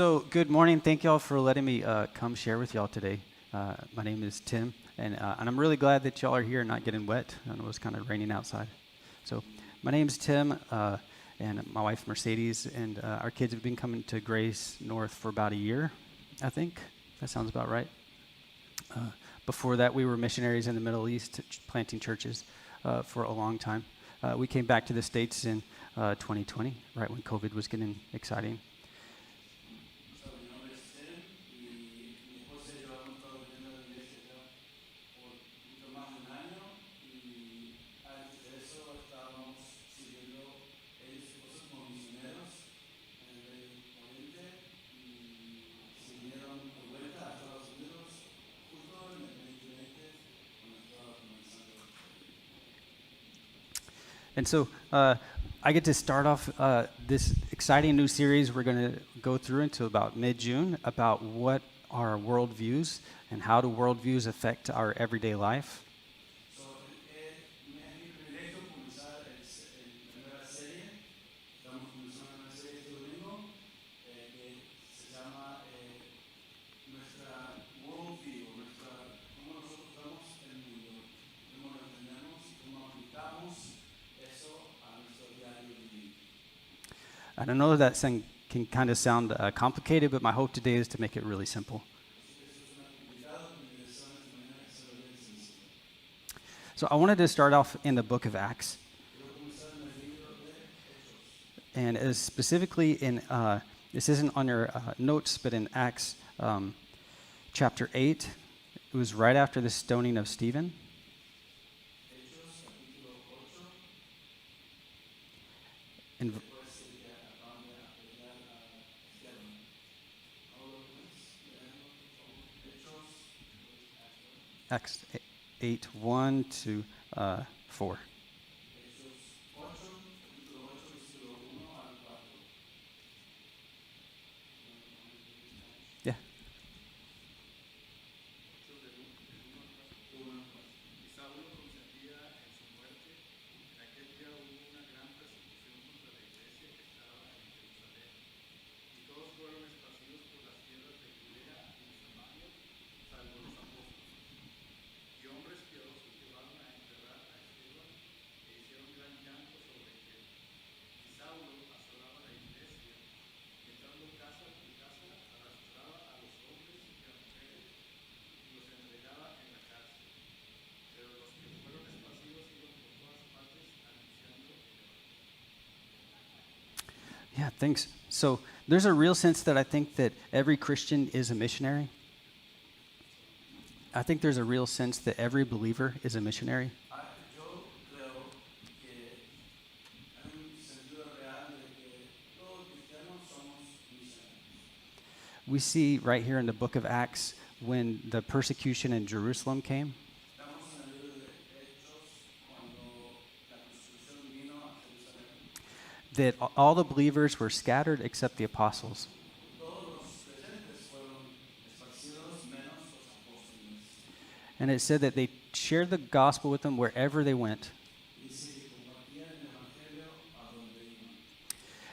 So good morning. Thank y'all for letting me come share with y'all today. My name is Tim, and I'm really glad that y'all are here and not getting wet. I know it's kind of raining outside. So my name is Tim, and my wife Mercedes, and our kids have been coming to Grace North for about a year, I think. That sounds about right. Before that, we were missionaries in the Middle East, planting churches for a long time. We came back to the States in 2020, right when COVID was getting exciting. And so I get to start off this exciting new series we're going to go through until about mid-June about what are worldviews and how do worldviews affect our everyday life. And I know that can kind of sound complicated, but my hope today is to make it really simple. So I wanted to start off in the book of Acts. And specifically in, this isn't on your notes, but in Acts chapter 8, it was right after the stoning of Stephen. In Acts 8, 1 to 4. Yeah. Yeah, thanks. So there's a real sense that I think that every Christian is a missionary. I think there's a real sense that every believer is a missionary. We see right here in the book of Acts when the persecution in Jerusalem came. That all the believers were scattered except the apostles. And it said that they shared the gospel with them wherever they went.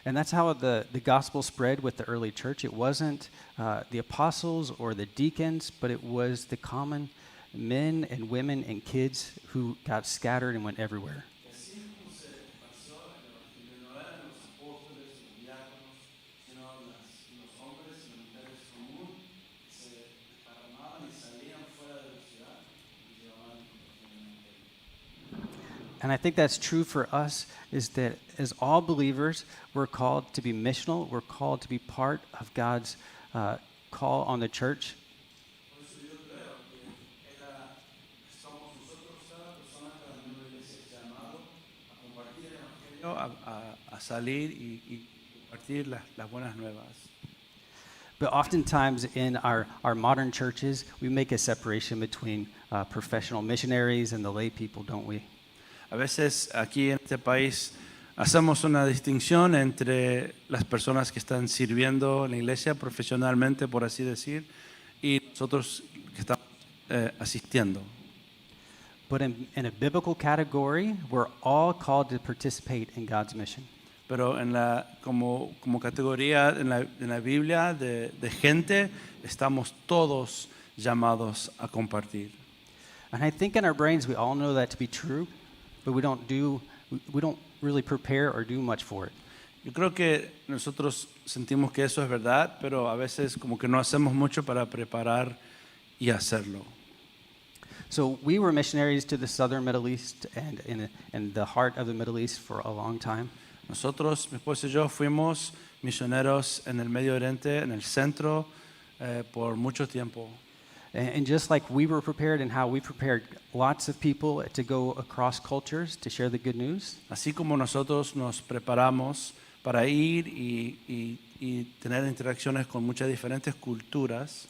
And that's how the gospel spread with the early church. It wasn't the apostles or the deacons, but it was the common men and women and kids who got scattered and went everywhere. And I think that's true for us, is that as all believers, we're called to be missional. We're called to be part of God's call on the church. A salir y compartir las buenas nuevas. But oftentimes in our modern churches, we make a separation between professional missionaries and the lay people, don't we? A veces aquí en este país hacemos una distinción entre las personas que están sirviendo en la iglesia profesionalmente, por así decir, y nosotros que estamos asistiendo. But in a biblical category, we're all called to participate in God's mission. pero como categoría en la Biblia de gente, estamos todos llamados a compartir. And I think in our brains we all know that to be true, but we don't really prepare or do much for it. Yo creo que nosotros sentimos que eso es verdad, pero a veces como que no hacemos mucho para preparar y hacerlo. So we were missionaries to the southern Middle East and in the heart of the Middle East for a long time. Nosotros, mi esposa y yo, fuimos misioneros en el Medio Oriente, en el centro, por mucho tiempo. And just like we were prepared and how we prepared lots of people to go across cultures to share the good news, Así como nosotros nos preparamos para ir y tener interacciones con muchas diferentes culturas,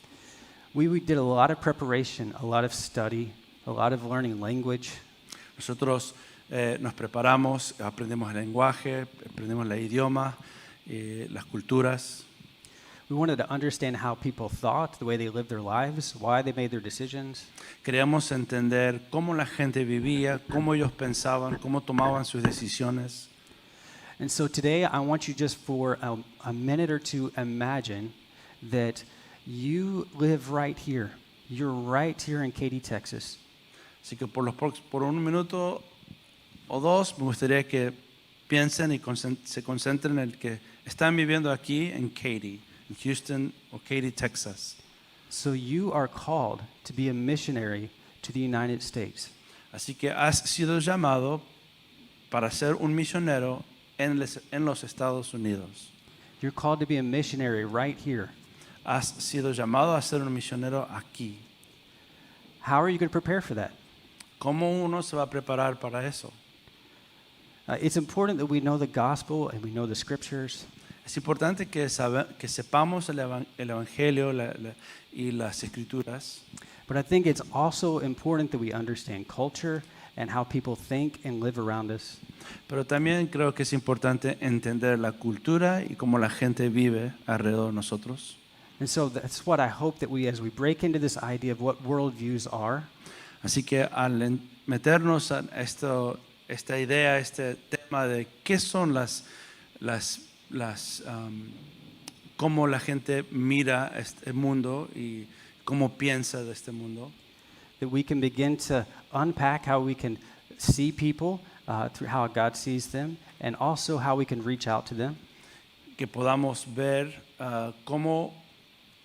we did a lot of preparation, a lot of study, a lot of learning language. nosotros nos preparamos, aprendemos el lenguaje, aprendemos el idioma, las culturas. We wanted to understand how people thought, the way they lived their lives, why they made their decisions. Queríamos entender cómo la gente vivía, cómo ellos pensaban, cómo tomaban sus decisiones. And so today I want you just for a minute or two imagine that you live right here. You're right here in Katy, Texas. Así que por un minuto o dos me gustaría que piensen y se concentren en el que están viviendo aquí en Katy, en Houston o Katy, Texas. So you are called to be a missionary to the United States. Así que has sido llamado para ser un misionero en los Estados Unidos. You're called to be a missionary right here. Has sido llamado a ser un misionero aquí. How are you going to prepare for that? ¿Cómo uno se va a preparar para eso? It's important that we know the gospel and we know the scriptures. Es importante que sepamos el Evangelio y las Escrituras, But I think it's also important that we understand culture and how people think and live around us. pero también creo que es importante entender la cultura y cómo la gente vive alrededor de nosotros. And so that's what I hope that as we break into this idea of what worldviews are, Así que al meternos a esta idea, este tema de qué son cómo la gente mira este mundo y cómo piensa de este mundo, that we can begin to unpack how we can see people through how God sees them, and also how we can reach out to them. que podamos ver cómo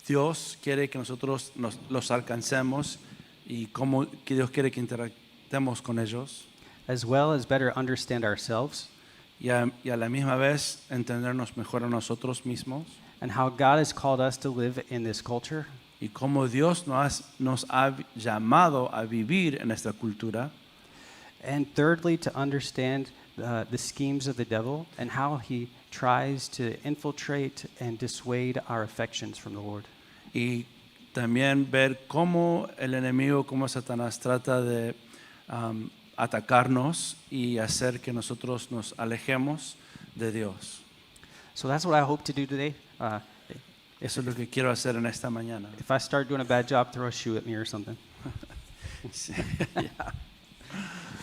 Dios quiere que nosotros los alcancemos y cómo que Dios quiere que interactuemos con ellos As well as better understand ourselves y a la misma vez entendernos mejor a nosotros mismos and how God has called us to live in this culture. y cómo Dios nos ha llamado a vivir en esta cultura. And thirdly, to understand the schemes of the devil and how he tries to infiltrate and dissuade our affections from the Lord. Y también ver cómo el enemigo, cómo Satanás trata de atacarnos y hacer que nosotros nos alejemos de Dios. So that's what I hope to do today. Eso es lo que quiero hacer en esta mañana. If I start doing a bad job, throw a shoe at me or something. Sí.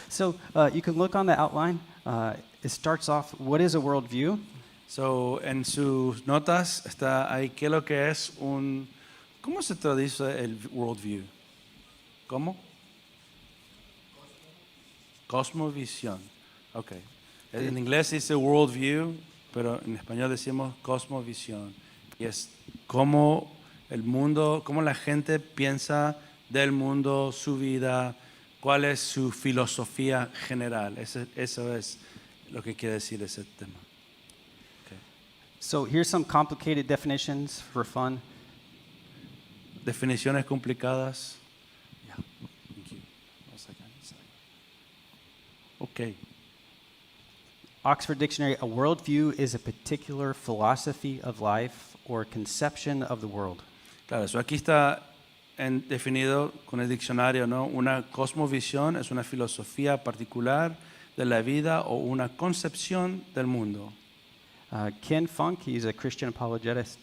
So you can look on the outline. It starts off, what is a worldview? So, en sus notas está ahí qué es lo que es ¿cómo se traduce el worldview? ¿Cómo? Cosmovisión. Ok. En inglés dice worldview, pero en español decimos cosmovisión. Y es cómo el mundo, cómo la gente piensa del mundo, su vida, cuál es su filosofía general. Eso es lo que quiere decir ese tema. Okay. So here's some complicated definitions for fun. Definiciones complicadas. Yeah. Thank you. One second. Okay. Oxford Dictionary, a worldview is a particular philosophy of life or conception of the world. Claro, eso aquí está definido con el diccionario, ¿no? Una cosmovisión es una filosofía particular de la vida o una concepción del mundo. Ken Funk, he's a Christian apologist.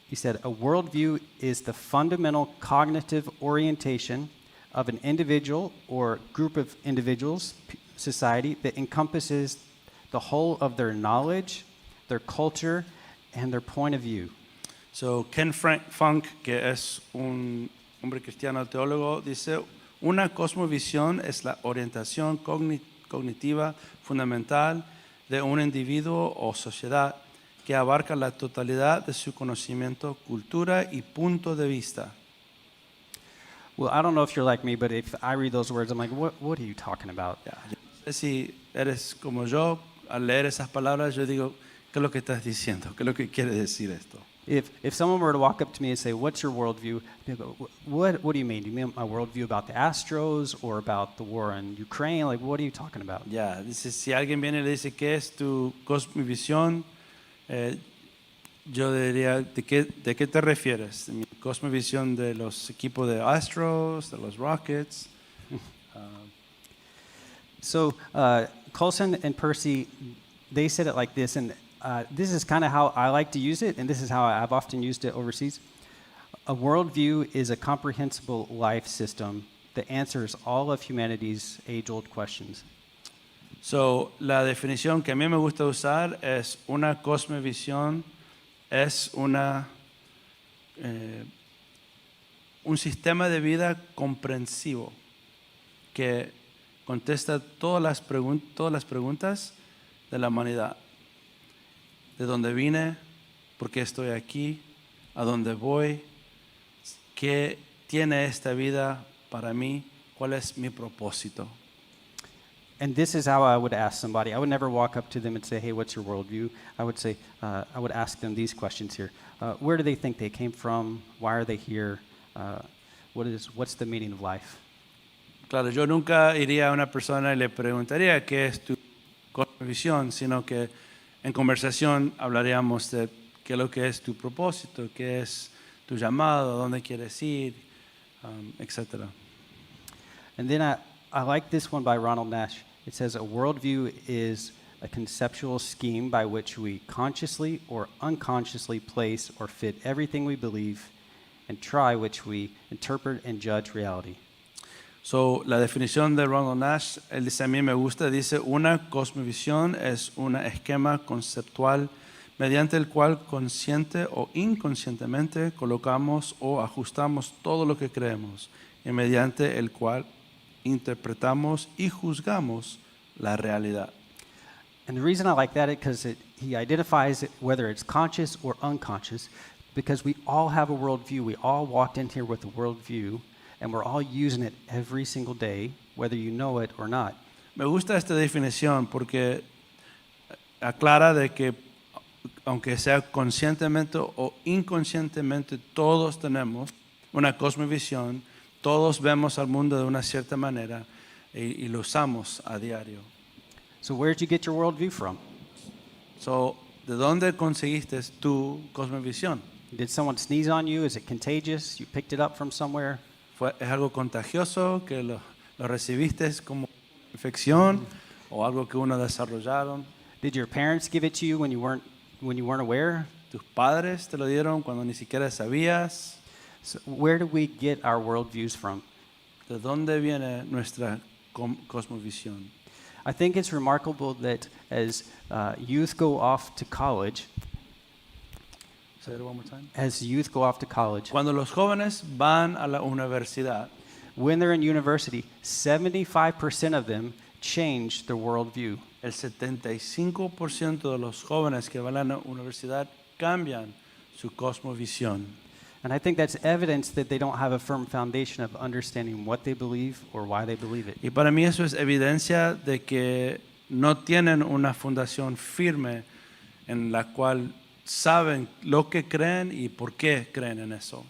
He said, a worldview is the fundamental cognitive orientation of an individual or group of individuals, society, that encompasses the whole of their knowledge, their culture, and their point of view. So Ken Funk, que es un hombre cristiano teólogo, dice, una cosmovisión es la orientación cognitiva fundamental de un individuo o sociedad que abarca la totalidad de su conocimiento, cultura y punto de vista. Well, I don't know if you're like me, but if I read those words, I'm like, what are you talking about? Ya, yo no sé si eres como yo, al leer esas palabras yo digo, ¿qué es lo que estás diciendo? ¿Qué es lo que quiere decir esto? If someone were to walk up to me and say, what's your worldview? They'd go, what do you mean? Do you mean my worldview about the Astros or about the war in Ukraine? Like, what are you talking about? Ya, dice, si alguien viene y le dice, ¿qué es tu cosmovisión? Yo diría, ¿de qué te refieres? Mi cosmovisión de los equipos de Astros, de los Rockets. So Colson and Percy, they said it like this, and this is kind of how I like to use it, and this is how I've often used it overseas. A worldview is a comprehensible life system that answers all of humanity's age-old questions. So, la definición que a mí me gusta usar es una cosmovisión, es un sistema de vida comprensivo que contesta todas las preguntas de la humanidad. ¿De dónde vine? ¿Por qué estoy aquí? ¿A dónde voy? ¿Qué tiene esta vida para mí? ¿Cuál es mi propósito? And this is how I would ask somebody. I would never walk up to them and say, hey, what's your worldview? I would say, I would ask them these questions here. Where do they think they came from? Why are they here? What's the meaning of life? Claro, yo nunca iría a una persona y le preguntaría qué es tu cosmovisión, sino que en conversación hablaríamos de qué es lo que es tu propósito, qué es tu llamado, dónde quieres ir, etc. And then I like this one by Ronald Nash. It says, a worldview is a conceptual scheme by which we consciously or unconsciously place or fit everything we believe and try which we interpret and judge reality. So, la definición de Ronald Nash, él dice, a mí me gusta, dice, una cosmovisión es un esquema conceptual mediante el cual consciente o inconscientemente colocamos o ajustamos todo lo que creemos y mediante el cual interpretamos y juzgamos la realidad. And the reason I like that is because he identifies it, whether it's conscious or unconscious, because we all have a worldview. We all walked in here with a worldview, and we're all using it every single day, whether you know it or not. Me gusta esta definición porque aclara de que aunque sea conscientemente o inconscientemente todos tenemos una cosmovisión, todos vemos al mundo de una cierta manera y lo usamos a diario. So where did you get your worldview from? So, ¿de dónde conseguiste tu cosmovisión? Did someone sneeze on you? Is it contagious? You picked it up from somewhere? ¿Es algo contagioso que lo recibiste como infección o algo que uno desarrollaron? Did your parents give it to you when you weren't aware? ¿Tus padres te lo dieron cuando ni siquiera sabías? So where do we get our worldviews from? ¿De dónde viene nuestra cosmovisión? I think it's remarkable that as youth go off to college, Say it one more time. as youth go off to college, Cuando los jóvenes van a la universidad, when they're in university, 75% of them change their worldview. el 75% de los jóvenes que van a la universidad cambian su cosmovisión. And I think that's evidence that they don't have a firm foundation of understanding what they believe or why they believe it. Y para mí eso es evidencia de que no tienen una fundación firme en la cual saben lo que creen y por qué creen en eso.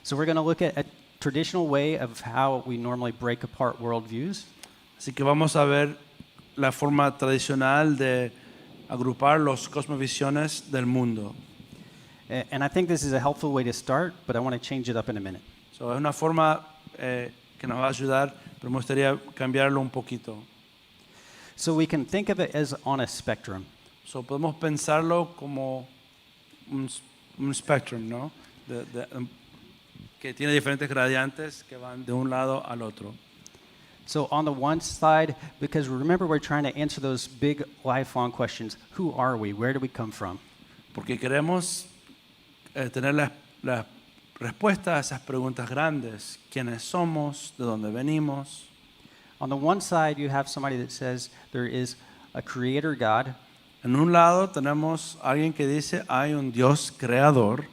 So we're going to look at a traditional way of how we normally break apart worldviews. Así que vamos a ver la forma tradicional de agrupar los cosmovisiones del mundo. And I think this is a helpful way to start, but I want to change it up in a minute. So, es una forma que nos va a ayudar, pero me gustaría cambiarlo un poquito. So we can think of it as on a spectrum. So, podemos pensarlo como un spectrum, ¿no? Que tiene diferentes gradientes que van de un lado al otro. So on the one side, because remember we're trying to answer those big lifelong questions. Who are we? Where do we come from? Porque queremos tener la respuesta a esas preguntas grandes. ¿Quiénes somos? ¿De dónde venimos? On the one side, you have somebody that says there is a creator God En un lado tenemos a alguien que dice hay un Dios creador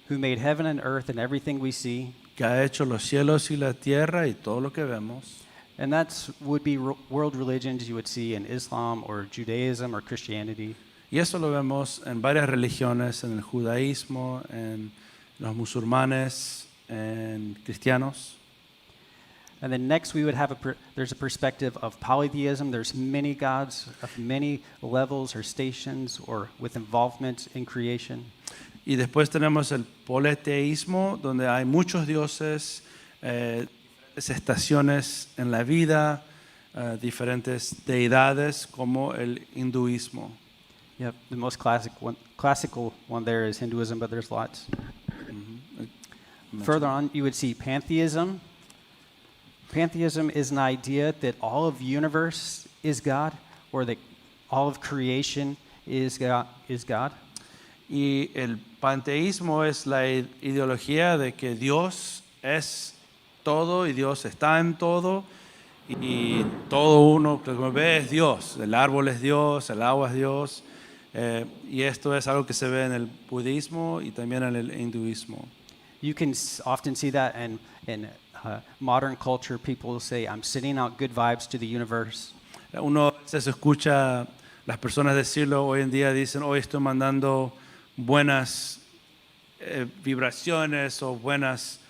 who made heaven and earth and everything we see. que ha hecho los cielos y la tierra y todo lo que vemos. And that's would be world religions you would see in Islam or Judaism or Christianity. Y eso lo vemos en varias religiones, en el judaísmo, en los musulmanes, en cristianos. And then next we would have there's a perspective of polytheism. There's many gods of many levels or stations or with involvement in creation. Y después tenemos el politeísmo, donde hay muchos dioses, diferentes estaciones en la vida, diferentes deidades, como el hinduismo. Yep, the most classical one there is Hinduism, but there's lots. Further on, you would see pantheism. Pantheism is an idea that all of the universe is God, or that all of creation is God. Y el panteísmo es la ideología de que Dios es todo y Dios está en todo y todo uno que ve es Dios. El árbol es Dios, el agua es Dios. Y esto es algo que se ve en el budismo y también en el hinduismo. You can often see that in modern culture. People will say, I'm sending out good vibes to the universe. Uno se escucha las personas decirlo hoy en día, dicen, hoy estoy mandando buenas vibraciones o buenos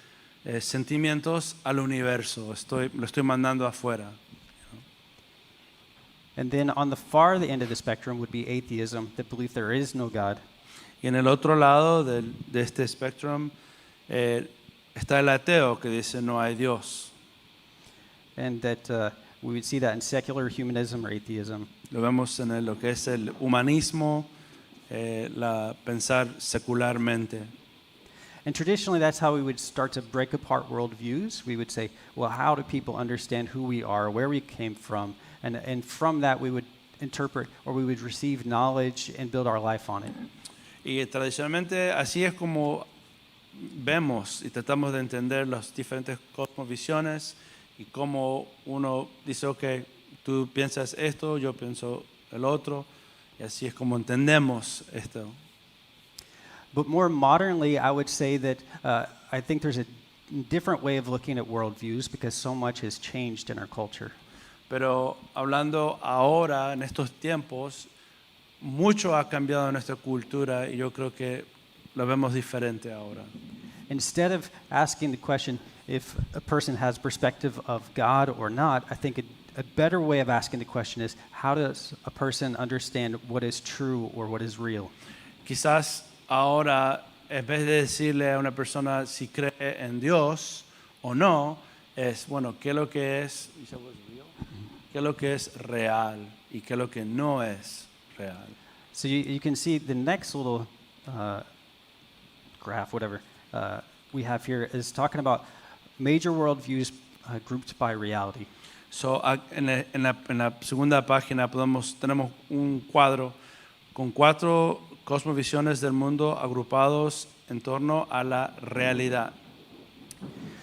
sentimientos al universo, lo estoy mandando afuera. And then on the far end of the spectrum would be atheism, that belief there is no God. Y en el otro lado de este espectro está el ateo que dice no hay Dios. And that we would see that in secular humanism or atheism. Lo vemos en lo que es el humanismo, pensar secularmente. And traditionally, that's how we would start to break apart worldviews. We would say, well, how do people understand who we are, where we came from? And from that, we would interpret or we would receive knowledge and build our life on it. Y tradicionalmente así es como vemos y tratamos de entender las diferentes cosmovisiones y cómo uno dice, ok, tú piensas esto, yo pienso el otro, y así es como entendemos esto. But more modernly, I would say that I think there's a different way of looking at worldviews because so much has changed in our culture. Pero hablando ahora, en estos tiempos, mucho ha cambiado en nuestra cultura y yo creo que lo vemos diferente ahora. Instead of asking the question if a person has perspective of God or not, I think a better way of asking the question is how does a person understand what is true or what is real? Quizás ahora, en vez de decirle a una persona si cree en Dios o no, es, bueno, ¿qué es lo que es? ¿Qué es lo que es real y qué es lo que no es real? So you can see the next little graph, whatever, we have here is talking about major worldviews grouped by reality. So, en la segunda página tenemos un cuadro con 4 cosmovisiones del mundo agrupados en torno a la realidad.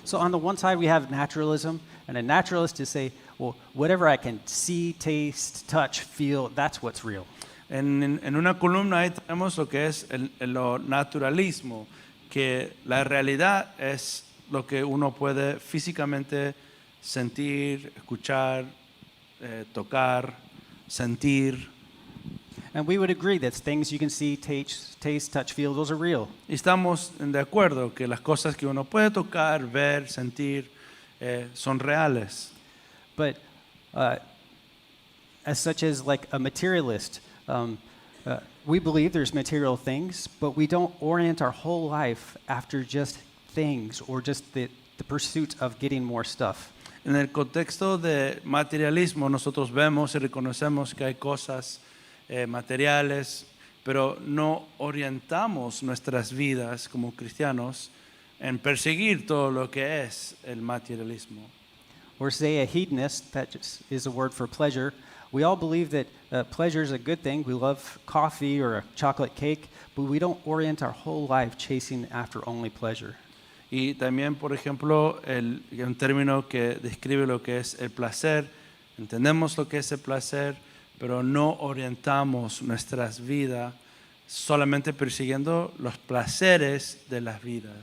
So on the one side we have naturalism, and a naturalist is say, well, whatever I can see, taste, touch, feel, that's what's real. En una columna ahí tenemos lo que es lo naturalismo, que la realidad es lo que uno puede físicamente sentir, escuchar, tocar, sentir. And we would agree that things you can see, taste, touch, feel, those are real. Y estamos de acuerdo que las cosas que uno puede tocar, ver, sentir, son reales. But as such as like a materialist, we believe there's material things, but we don't orient our whole life after just things or just the pursuit of getting more stuff. En el contexto de materialismo nosotros vemos y reconocemos que hay cosas materiales, pero no orientamos nuestras vidas como cristianos en perseguir todo lo que es el materialismo. or say a hedonist, that just is a word for pleasure, we all believe that pleasure is a good thing. We love coffee or a chocolate cake, but we don't orient our whole life chasing after only pleasure. Y también, por ejemplo, un término que describe lo que es el placer. Entendemos lo que es el placer, pero no orientamos nuestras vidas solamente persiguiendo los placeres de las vidas.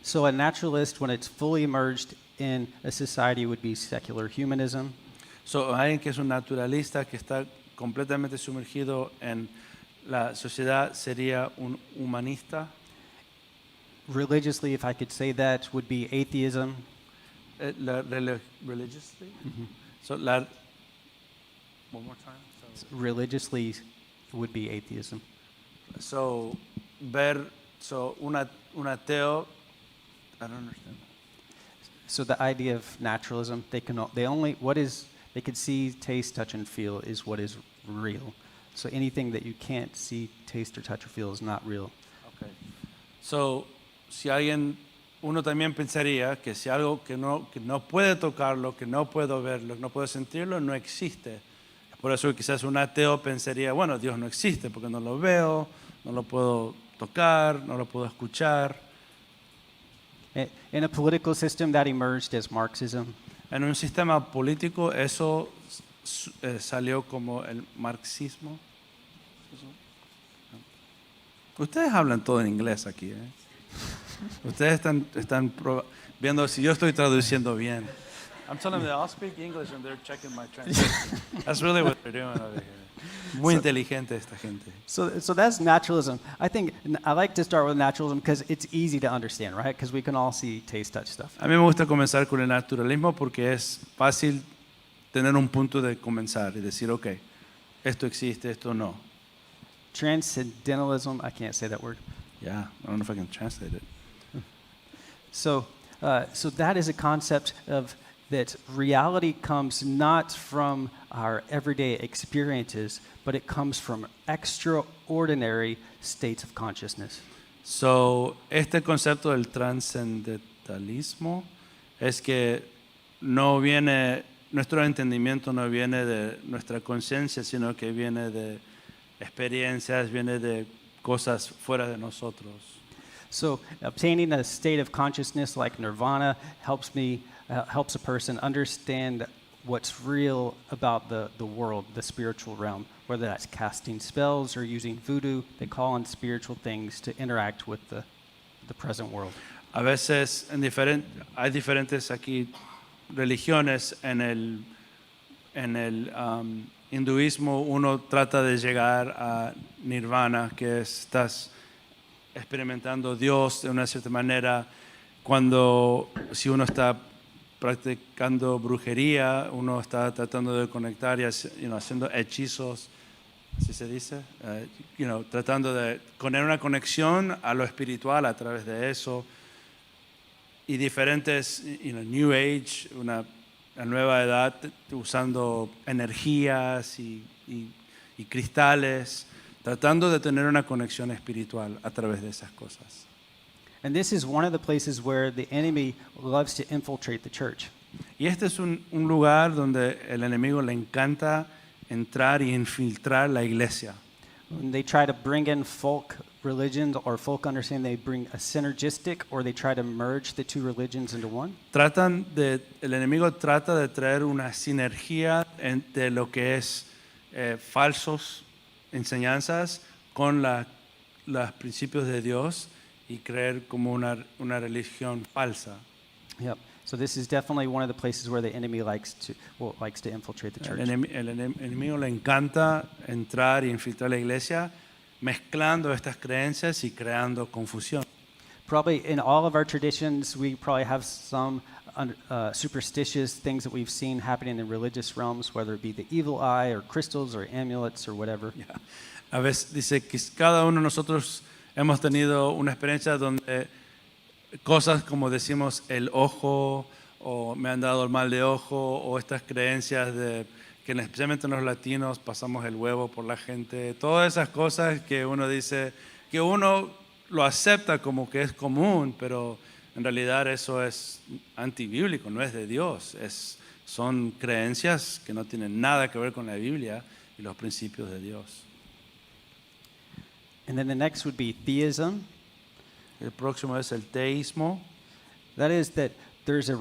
So a naturalist, when it's fully immersed in a society, would be secular humanism. Alguien que es un naturalista, que está completamente sumergido en la sociedad, sería un humanista. Religiously, if I could say that, would be atheism. Religiously? One more time. Religiously would be atheism. Un ateo, I don't understand. So the idea of naturalism, they could see, taste, touch, and feel is what is real. So anything that you can't see, taste, or touch, or feel is not real. Okay. Si uno también pensaría que si algo que no puede tocarlo, que no puedo verlo, que no puedo sentirlo, no existe. Por eso quizás un ateo pensaría, bueno, Dios no existe porque no lo veo, no lo puedo tocar, no lo puedo escuchar. In a political system that emerged as Marxism, En un sistema político eso salió como el marxismo. Ustedes hablan todo en inglés aquí, ¿eh? Ustedes están viendo si yo estoy traduciendo bien. I'm telling them I'll speak English and they're checking my translation. That's really what they're doing over here. Muy inteligente esta gente. So that's naturalism. I think I like to start with naturalism because it's easy to understand, right? Because we can all see, taste, touch stuff. A mí me gusta comenzar con el naturalismo porque es fácil tener un punto de comenzar y decir, okay, esto existe, esto no. Transcendentalism, I can't say that word. Yeah, I don't know if I can translate it. So that is a concept of that reality comes not from our everyday experiences, but it comes from extraordinary states of consciousness. Este concepto del trascendentalismo es que nuestro entendimiento no viene de nuestra conciencia, sino que viene de experiencias, viene de cosas fuera de nosotros. So obtaining a state of consciousness like nirvana helps a person understand what's real about the world, the spiritual realm, whether that's casting spells or using voodoo. They call on spiritual things to interact with the present world. A veces hay diferentes aquí religiones. En el hinduismo uno trata de llegar a nirvana, que estás experimentando Dios de una cierta manera. Si uno está practicando brujería, uno está tratando de conectar y haciendo hechizos, ¿así se dice? Tratando de poner una conexión a lo espiritual a través de eso. Y diferentes, New Age, la nueva edad, usando energías y cristales, tratando de tener una conexión espiritual a través de esas cosas. And this is one of the places where the enemy loves to infiltrate the church. Y este es un lugar donde el enemigo le encanta entrar y infiltrar la iglesia. When they try to bring in folk religions or folk understanding, they bring a synergistic, or they try to merge the two religions into one. El enemigo trata de traer una sinergia entre lo que es falsos enseñanzas con los principios de Dios y creer como una religión falsa. Yep. So this is definitely one of the places where the enemy likes to infiltrate the church. El enemigo le encanta entrar y infiltrar la iglesia, mezclando estas creencias y creando confusión. Probably in all of our traditions, we probably have some superstitious things that we've seen happening in religious realms, whether it be the evil eye or crystals or amulets or whatever. Yeah. A veces dice que cada uno de nosotros hemos tenido una experiencia donde cosas como decimos el ojo, o me han dado el mal de ojo, o estas creencias de que especialmente en los latinos pasamos el huevo por la gente, todas esas cosas que uno dice, que uno lo acepta como que es común, pero en realidad eso es antibíblico, no es de Dios. Son creencias que no tienen nada que ver con la Biblia y los principios de Dios. And then the next would be theism. El próximo es el teísmo. That is that there's a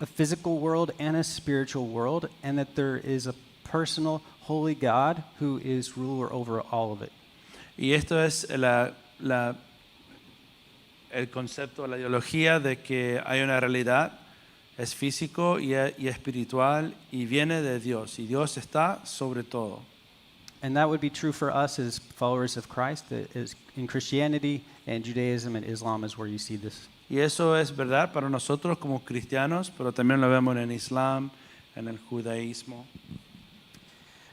physical world and a spiritual world, and that there is a personal, holy God who is ruler over all of it. Y esto es el concepto, la ideología de que hay una realidad, es físico y espiritual y viene de Dios. Y Dios está sobre todo. And that would be true for us as followers of Christ. That is in Christianity and Judaism and Islam is where you see this. Y eso es verdad para nosotros como cristianos, pero también lo vemos en el Islam, en el judaísmo.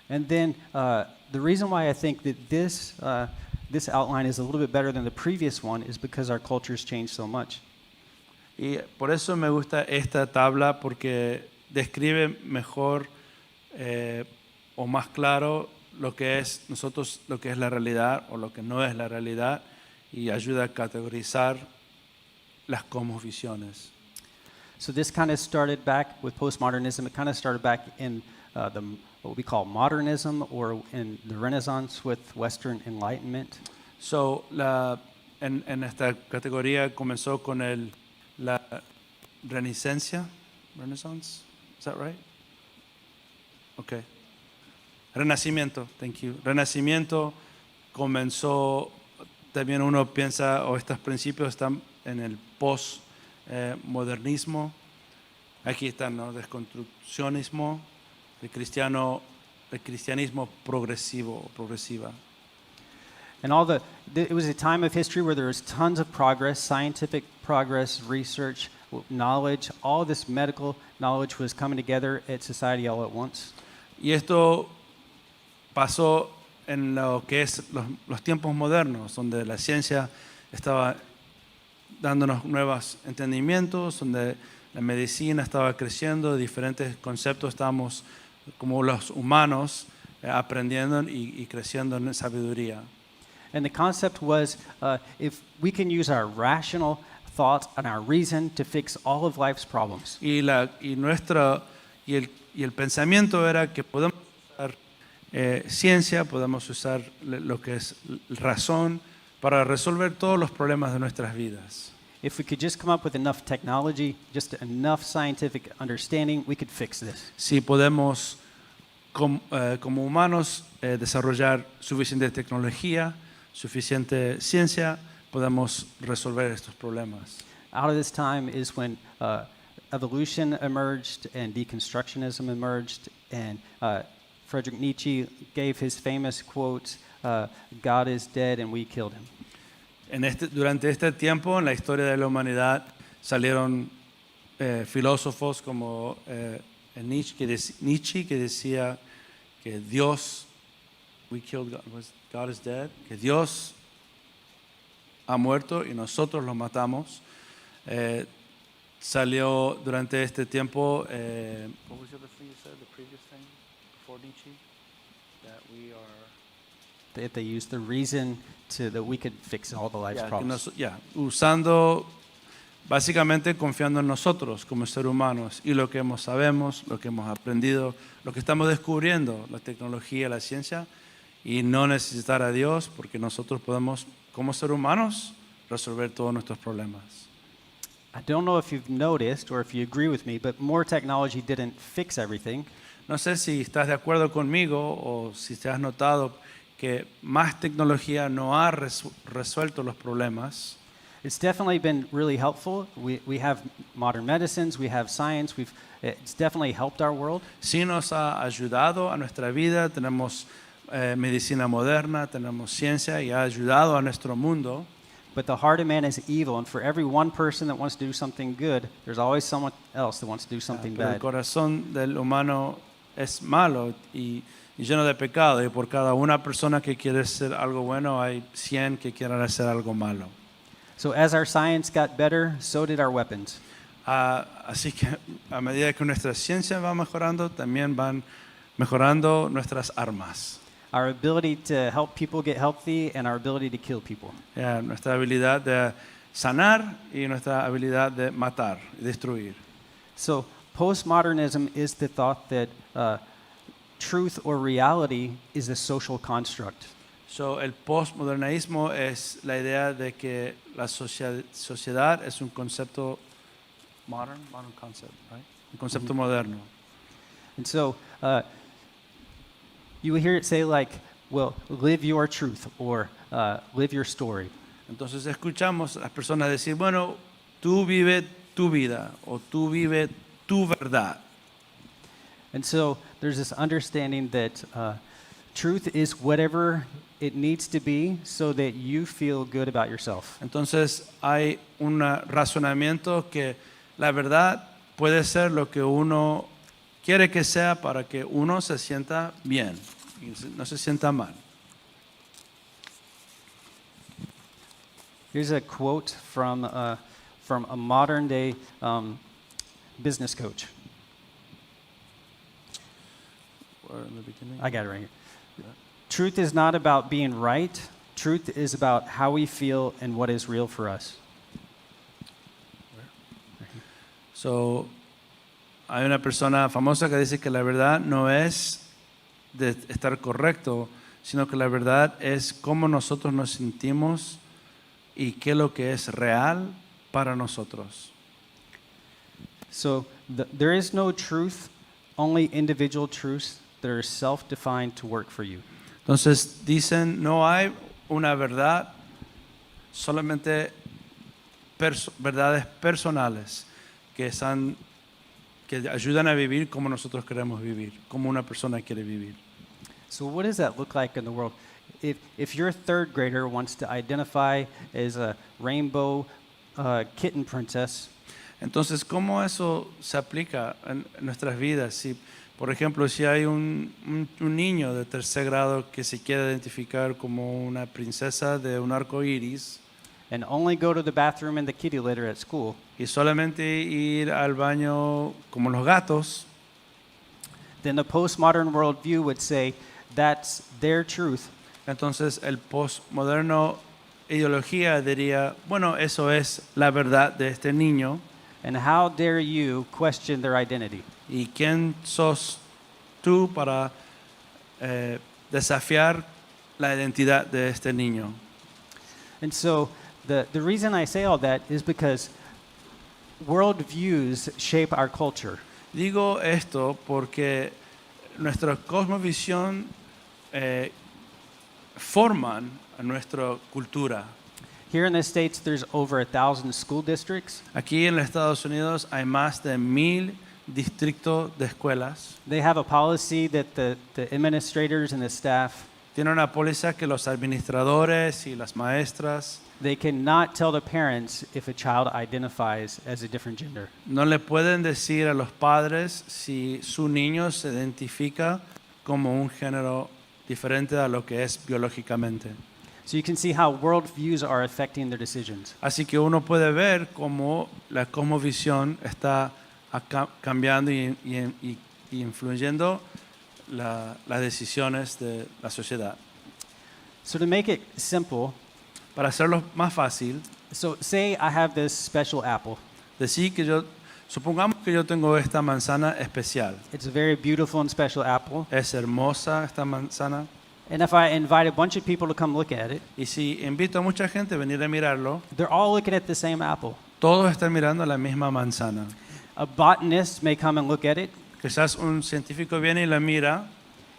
And then the reason why I think that this outline is a little bit better than the previous one is because our culture's changed so much. Y por eso me gusta esta tabla porque describe mejor o más claro lo que es nosotros, lo que es la realidad o lo que no es la realidad y ayuda a categorizar las cosmovisiones. So this kind of started back with postmodernism. It kind of started back in what we call modernism or in the Renaissance with Western Enlightenment. So, en esta categoría comenzó con la Renaissance. Renaissance? Is that right? Okay. Renacimiento, thank you. Renacimiento comenzó, también uno piensa, o estos principios están en el postmodernismo. Aquí están, ¿no? Desconstruccionismo, el cristianismo progresiva. And it was a time of history where there was tons of progress, scientific progress, research, knowledge, all this medical knowledge was coming together at society all at once. Y esto pasó en lo que es los tiempos modernos, donde la ciencia estaba dándonos nuevos entendimientos, donde la medicina estaba creciendo, diferentes conceptos estábamos como los humanos aprendiendo y creciendo en sabiduría. And the concept was if we can use our rational thoughts and our reason to fix all of life's problems. Y el pensamiento era que podemos usar ciencia, podemos usar lo que es razón para resolver todos los problemas de nuestras vidas. If we could just come up with enough technology, just enough scientific understanding, we could fix this. Si podemos como humanos desarrollar suficiente tecnología, suficiente ciencia, podemos resolver estos problemas. Out of this time is when evolution emerged and deconstructionism emerged, and Friedrich Nietzsche gave his famous quote, God is dead and we killed him. Durante este tiempo, en la historia de la humanidad, salieron filósofos como Nietzsche, que decía que Dios, God is dead, que Dios ha muerto y nosotros lo matamos. Salió durante este tiempo, what was the other thing you said, the previous thing before Nietzsche? That we are... They used the reason that we could fix all the life's problems. Usando, básicamente confiando en nosotros como seres humanos y lo que sabemos, lo que hemos aprendido, lo que estamos descubriendo, la tecnología, la ciencia, y no necesitar a Dios porque nosotros podemos, como seres humanos, resolver todos nuestros problemas. I don't know if you've noticed or if you agree with me, but more technology didn't fix everything. No sé si estás de acuerdo conmigo o si te has notado que más tecnología no ha resuelto los problemas. It's definitely been really helpful. We have modern medicines, we have science, it's definitely helped our world. Sí nos ha ayudado a nuestra vida, tenemos medicina moderna, tenemos ciencia y ha ayudado a nuestro mundo. But the heart of man is evil, and for every one person that wants to do something good, there's always someone else that wants to do something Pero el bad. corazón del humano es malo y lleno de pecado, y por cada una persona que quiere hacer algo bueno hay 100 que quieren hacer algo malo. So as our science got better, so did our weapons. Así que a medida que nuestra ciencia va mejorando, también van mejorando nuestras armas. Our ability to help people get healthy and our ability to kill people. Nuestra habilidad de sanar y nuestra habilidad de matar y destruir. So, postmodernism is the thought that truth or reality is a social construct. So, el postmodernismo es la idea de que la sociedad es un concepto modern concept, right? Un concepto moderno. And so, you will hear it say like, well, live your truth or live your story. Entonces escuchamos a las personas decir, bueno, tú vive tu vida o tú vive tu verdad. And so there's this understanding that truth is whatever it needs to be so that you feel good about yourself. Entonces hay un razonamiento que la verdad puede ser lo que uno quiere que sea para que uno se sienta bien y no se sienta mal. Here's a quote from a modern day business coach. Where in the beginning? I got it right here. Truth is not about being right. Truth is about how we feel and what is real for us. So, hay una persona famosa que dice que la verdad no es de estar correcto, sino que la verdad es cómo nosotros nos sentimos y qué es lo que es real para nosotros. So there is no truth, only individual truths that are self-defined to work for you. Entonces dicen, no hay una verdad, solamente verdades personales que ayudan a vivir como nosotros queremos vivir, como una persona quiere vivir. So what does that look like in the world? If your third grader wants to identify as a rainbow kitten princess, Entonces, ¿cómo eso se aplica en nuestras vidas? Si, por ejemplo, si hay un niño de tercer grado que se quiere identificar como una princesa de un arco iris and only go to the bathroom and the kitty litter at school, y solamente ir al baño como los gatos, then the postmodern worldview would say that's their truth, entonces el postmoderno ideología diría, bueno, eso es la verdad de este niño. and how dare you question their identity? ¿Y quién sos tú para desafiar la identidad de este niño? And so the reason I say all that is because worldviews shape our culture. Digo esto porque nuestra cosmovisión forman a nuestra cultura. Here in the States, there's over 1,000 school districts. Aquí en los Estados Unidos hay más de 1000 distritos de escuelas. They have a policy that the administrators and the staff, Tiene una póliza que los administradores y las maestras they cannot tell the parents if a child identifies as a different gender. no le pueden decir a los padres si su niño se identifica como un género diferente a lo que es biológicamente. So you can see how worldviews are affecting their decisions. Así que uno puede ver cómo la cosmovisión está cambiando y influyendo las decisiones de la sociedad. So to make it simple, Para hacerlo más fácil, so say I have this special apple. decir que supongamos que yo tengo esta manzana especial. It's a very beautiful and special apple. Es hermosa esta manzana. And if I invite a bunch of people to come look at it, Y si invito a mucha gente a venir a mirarlo, they're all looking at the same apple. todos están mirando la misma manzana. A botanist may come and look at it, Quizás un científico viene y la mira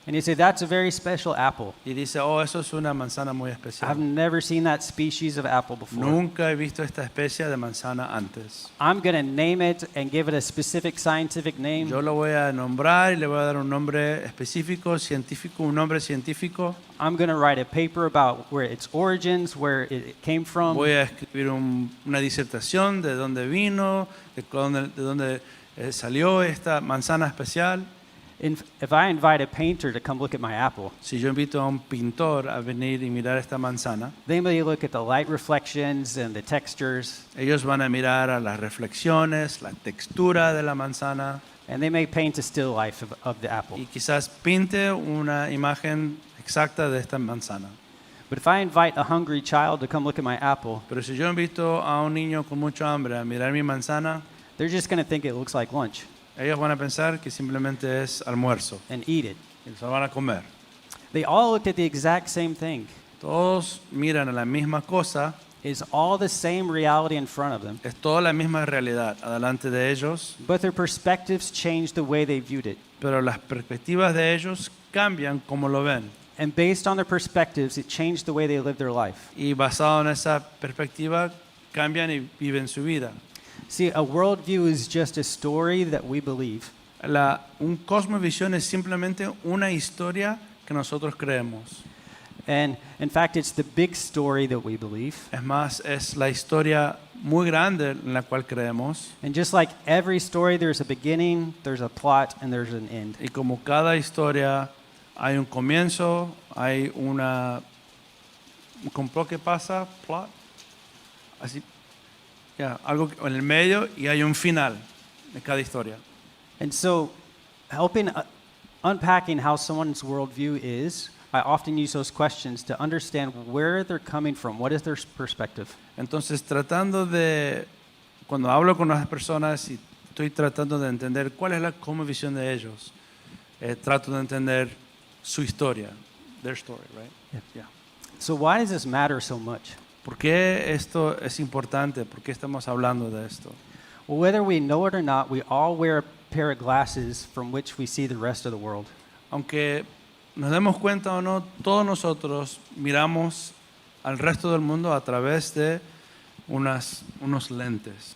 and you say, that's a very special apple. y dice, oh, eso es una manzana muy I've especial. never seen that species of apple before. Nunca he visto esta especie de manzana antes. I'm going to name it and give it a specific scientific name. Yo lo voy a nombrar y le voy a dar un nombre específico, científico, un nombre científico. I'm going to write a paper about where its origins, where it came from. Voy a escribir una disertación de dónde vino, de dónde salió esta manzana especial. If I invite a painter to come look at my apple, Si yo invito a un pintor a venir y mirar esta manzana, they may look at the light reflections and the textures, ellos van a mirar a las reflexiones, la textura de la manzana and they may paint a still life of the apple. y quizás pinte una imagen exacta de esta manzana. But if I invite a hungry child to come look at my apple, Pero si yo invito a un niño con mucho hambre a mirar mi manzana, they're just going to think it looks like lunch ellos van a pensar que simplemente es almuerzo and eat it. y se lo van a comer. They all looked at the exact same thing. Todos miran a la misma cosa, It's all the same reality in front of them, es toda la misma realidad adelante de ellos, but their perspectives changed the way they viewed it. pero las perspectivas de ellos cambian como lo ven. And based on their perspectives, it changed the way they lived their life. Y basado en esa perspectiva, cambian y viven su vida. See, a worldview is just a story that we believe. Un cosmovisión es simplemente una historia que nosotros creemos. And in fact, it's the big story that we believe. Es más, es la historia muy grande en la cual creemos. And just like every story, there's a beginning, there's a plot, and there's an end. Y como cada historia, hay un comienzo, hay un complot que pasa, plot, así, algo en el medio y hay un final de cada historia. And so, helping unpacking how someone's worldview is, I often use those questions to understand where they're coming from, what is their perspective. Entonces, cuando hablo con las personas y estoy tratando de entender cuál es la cosmovisión de ellos, trato de entender su historia, their story, right? Yeah. So why does this matter so much? ¿Por qué esto es importante? ¿Por qué estamos hablando de esto? Well, whether we know it or not, we all wear a pair of glasses from which we see the rest of the world. Aunque nos demos cuenta o no, todos nosotros miramos al resto del mundo a través de unos lentes.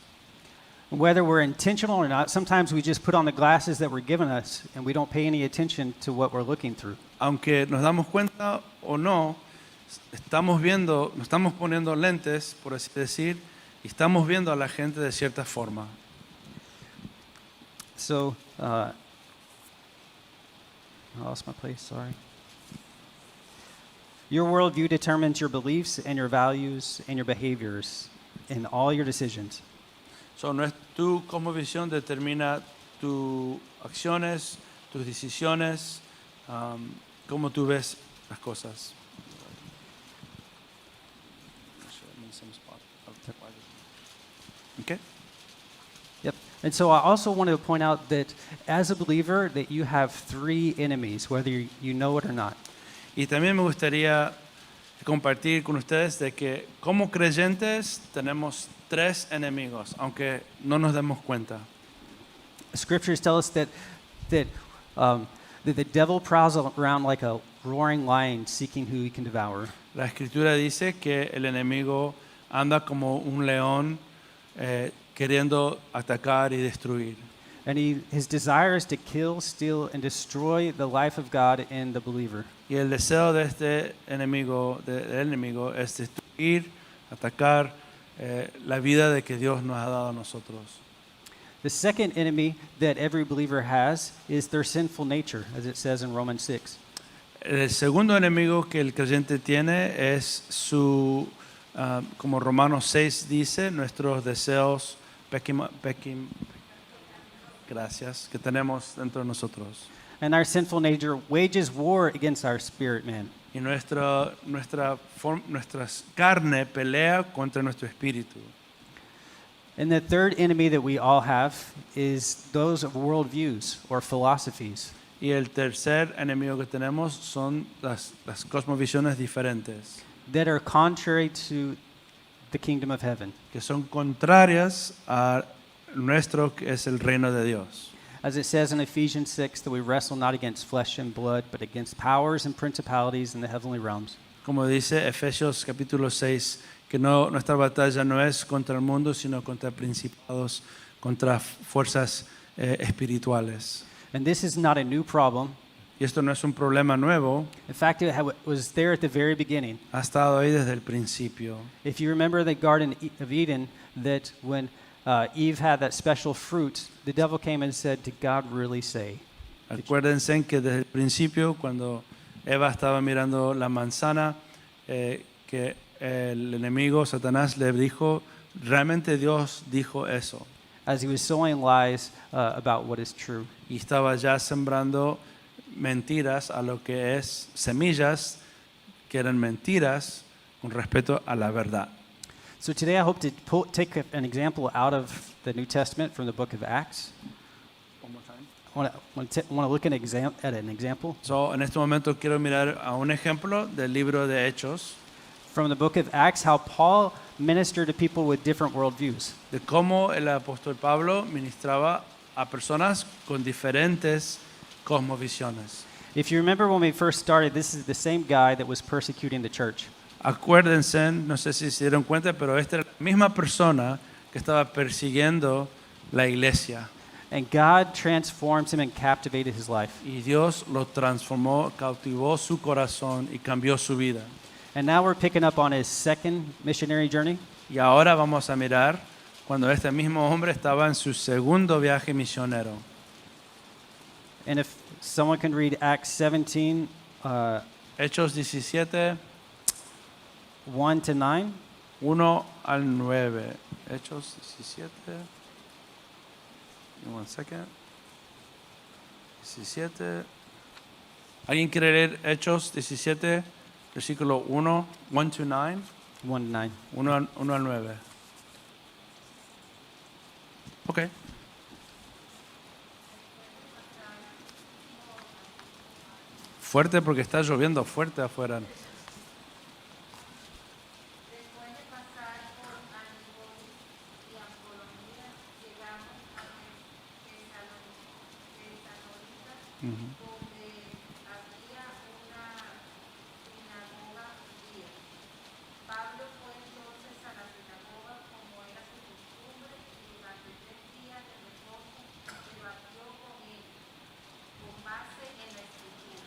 Whether we're intentional or not, sometimes we just put on the glasses that were given us and we don't pay any attention to what we're looking through. Aunque nos damos cuenta o no, nos estamos poniendo lentes, por así decir, y estamos viendo a la gente de cierta forma. So, I lost my place, sorry. Your worldview determines your beliefs and your values and your behaviors in all your decisions. Tu cosmovisión determina tus acciones, tus decisiones, cómo tú ves las cosas. Okay? Yep. And so I also wanted to point out that as a believer that you have three enemies, whether you know it or not. Y también me gustaría compartir con ustedes de que como creyentes tenemos tres enemigos, aunque no nos demos cuenta. Scriptures tell us that the devil prowls around like a roaring lion seeking who he can devour. La Escritura dice que el enemigo anda como un león queriendo atacar y destruir. And his desire is to kill, steal, and destroy the life of God in the believer. Y el deseo de este enemigo, del enemigo, es destruir, atacar la vida de que Dios nos ha dado a nosotros. The second enemy that every believer has is their sinful nature, as it says in Romans 6. El segundo enemigo que el creyente tiene es como Romanos 6 dice, nuestros deseos gracias, que tenemos dentro de nosotros. And our sinful nature wages war against our spirit man. Y nuestra carne pelea contra nuestro espíritu. And the third enemy that we all have is those of worldviews or philosophies. Y el tercer enemigo que tenemos son las cosmovisiones diferentes, that are contrary to the kingdom of heaven. que son contrarias a nuestro que es el reino de Dios. As it says in Ephesians 6, that we wrestle not against flesh and blood, but against powers and principalities in the heavenly realms. Como dice Efesios capítulo 6, que nuestra batalla no es contra el mundo, sino contra principados, contra fuerzas espirituales. And this is not a new problem. Y esto no es un problema nuevo, In fact, it was there at the very beginning. ha estado ahí desde el principio. If you remember the Garden of Eden, that when Eve had that special fruit, the devil came and said, "Did God really say?" Acuérdense que desde el principio, cuando Eva estaba mirando la manzana, que el enemigo, Satanás, le dijo, realmente Dios dijo eso. As he was sowing lies about what is true. Y estaba ya sembrando mentiras a lo que es semillas que eran mentiras con respecto a la verdad. So today I hope to take an example out of the New Testament from the book of Acts. I want to look at an example So, en este momento quiero mirar a un ejemplo del libro de Hechos, from the book of Acts, how Paul ministered to people with different worldviews. de cómo el apóstol Pablo ministraba a personas con diferentes cosmovisiones. If you remember when we first started, this is the same guy that was persecuting the church. Acuérdense, no sé si se dieron cuenta, pero esta era la misma persona que estaba persiguiendo la iglesia. And God transforms him and captivated his life. Y Dios lo transformó, cautivó su corazón y cambió su vida. And now we're picking up on his second missionary journey. Y ahora vamos a mirar cuando este mismo hombre estaba en su segundo viaje misionero. And if someone can read Acts 17, Hechos 17, 1 to 9. 1 al 9. Hechos 17. One second. 17. ¿Alguien quiere leer Hechos 17, versículo 1, 1 to 9? 1 to 9. 1 al 9. Ok. Fuerte porque está lloviendo fuerte afuera. Después de pasar por Antípolis y Apolonía, llegamos a Tesalónica, donde había una sinagoga judía. Pablo fue entonces a la sinagoga como era su costumbre y durante 3 días de reposo debatió con ellos, con base en la Escritura.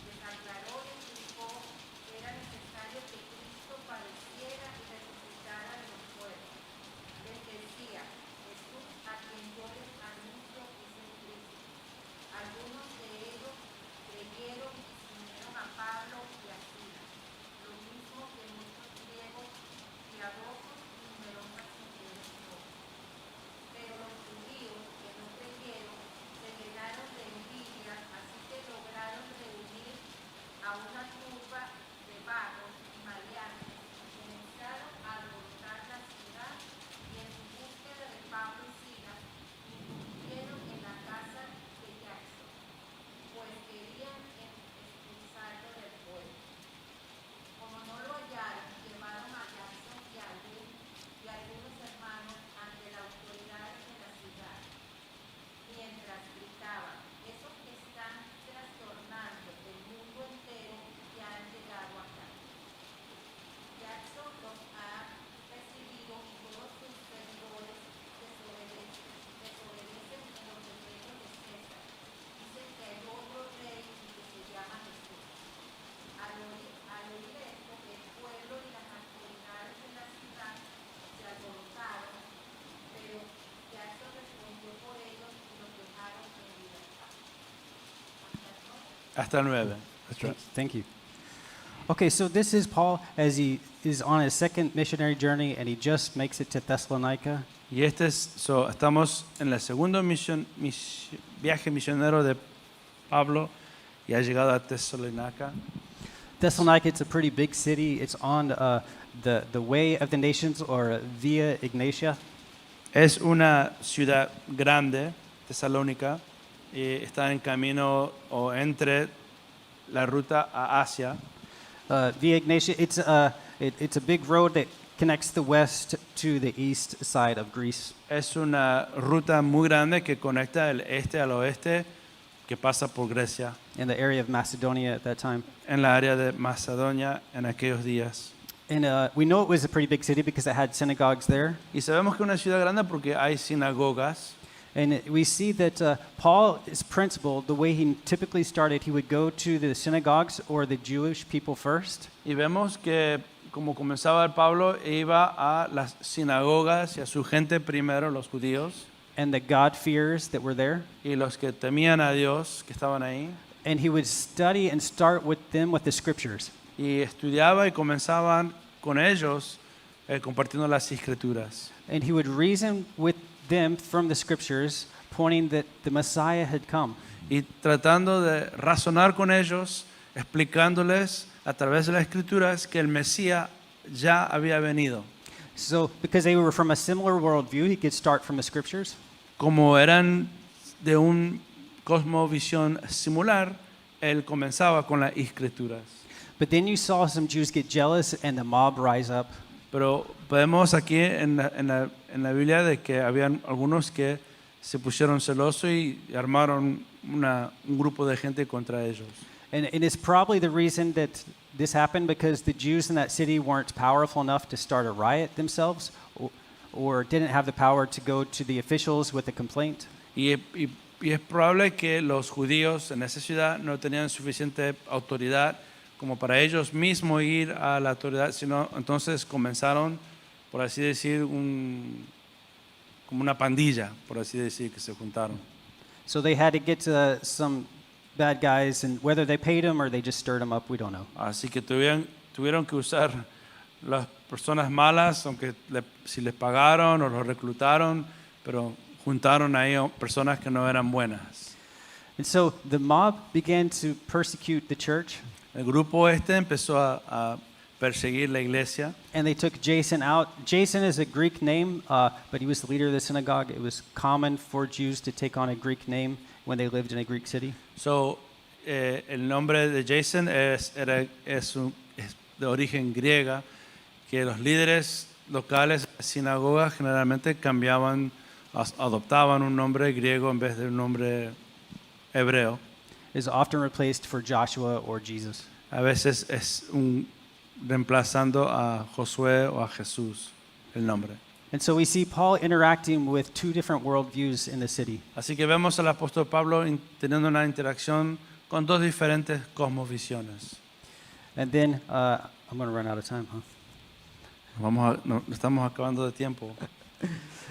Les aclaró y explicó que era necesario que Cristo padeciera y resucitara de los muertos. Les decía, Jesús a quien yo les anuncio es el Cristo. Algunos de ellos creyeron y se unieron a Pablo y a Silas, lo mismo que muchos griegos piadosos y numerosas mujeres jóvenes. Pero los judíos que no creyeron se llenaron de envidia, así que lograron reunir a una turba de vagos y maleantes y comenzaron a alborotar la ciudad y en su búsqueda de Pablo y Silas irrumpieron en la casa de Jackson, pues querían expulsarlo del pueblo. Como no lo hallaron, llevaron a Jackson y algunos hermanos ante la autoridad de la ciudad, mientras gritaban, esos que están trastornando el mundo entero ya han llegado acá. Jackson los ha recibido y todos sus seguidores desobedecen en los decretos de César. Dicen que hay otro rey y que se llama Jesús. Al oír esto, el pueblo y las autoridades de la ciudad se alborotaron, pero Jackson respondió por ellos y los dejaron en libertad. Hasta el 9. That's right. Thank you. Okay, so this is Paul as he is on his second missionary journey and he just makes it to Thessalonica. Y estamos en el segundo viaje misionero de Pablo y ha llegado a Tesalónica. Thessalonica, it's a pretty big city. It's on the way of the nations or Via Ignatia. Es una ciudad grande, Tesalónica, y está en camino o entre la ruta a Asia. Via Ignatia, it's a big road that connects the west to the east side of Greece. Es una ruta muy grande que conecta el este al oeste, que pasa por Grecia, In the area of Macedonia at that time. en la área de Macedonia en aquellos días. And we know it was a pretty big city because it had synagogues there. Y sabemos que es una ciudad grande porque hay sinagogas. And we see that Paul's principle, the way he typically started, he would go to the synagogues or the Jewish people first. Y vemos que como comenzaba el Pablo, iba a las sinagogas y a su gente primero, los judíos, And the God-fearers that were there. y los que temían a Dios, que estaban ahí. And he would study and start with them with the scriptures. Y estudiaba y comenzaban con ellos compartiendo las escrituras. And he would reason with them from the scriptures, pointing that the Messiah had come. Y tratando de razonar con ellos, explicándoles a través de las escrituras que el Mesías ya había venido. So, because they were from a similar worldview, he could start from the scriptures. Como eran de un cosmovisión similar, él comenzaba con las escrituras. But then you saw some Jews get jealous and the mob rise up. Pero podemos aquí en la Biblia de que habían algunos que se pusieron celosos y armaron un grupo de gente contra ellos. And it's probably the reason that this happened because the Jews in that city weren't powerful enough to start a riot themselves or didn't have the power to go to the officials with a complaint. Y es probable que los judíos en esa ciudad no tenían suficiente autoridad como para ellos mismos ir a la autoridad, sino entonces comenzaron, por así decir, como una pandilla, por así decir, que se juntaron. So they had to get to some bad guys, and whether they paid them or they just stirred them up, we don't know. Así que tuvieron que usar las personas malas, aunque si les pagaron o los reclutaron, pero juntaron ahí a personas que no eran buenas. And so the mob began to persecute the church, El grupo empezó a perseguir la iglesia. and they took Jason out. Jason is a Greek name, but he was the leader of the synagogue. It was common for Jews to take on a Greek name when they lived in a Greek city. So, el nombre de Jason es de origen griega, que los líderes locales de sinagogas generalmente adoptaban un nombre griego en vez de un nombre hebreo. Is often replaced for Joshua or Jesus. A veces reemplazando a Josué o a Jesús el nombre. And so we see Paul interacting with two different worldviews in the city. Así que vemos al apóstol Pablo teniendo una interacción con dos diferentes cosmovisiones. And then I'm going to run out of time, huh? Estamos acabando de tiempo.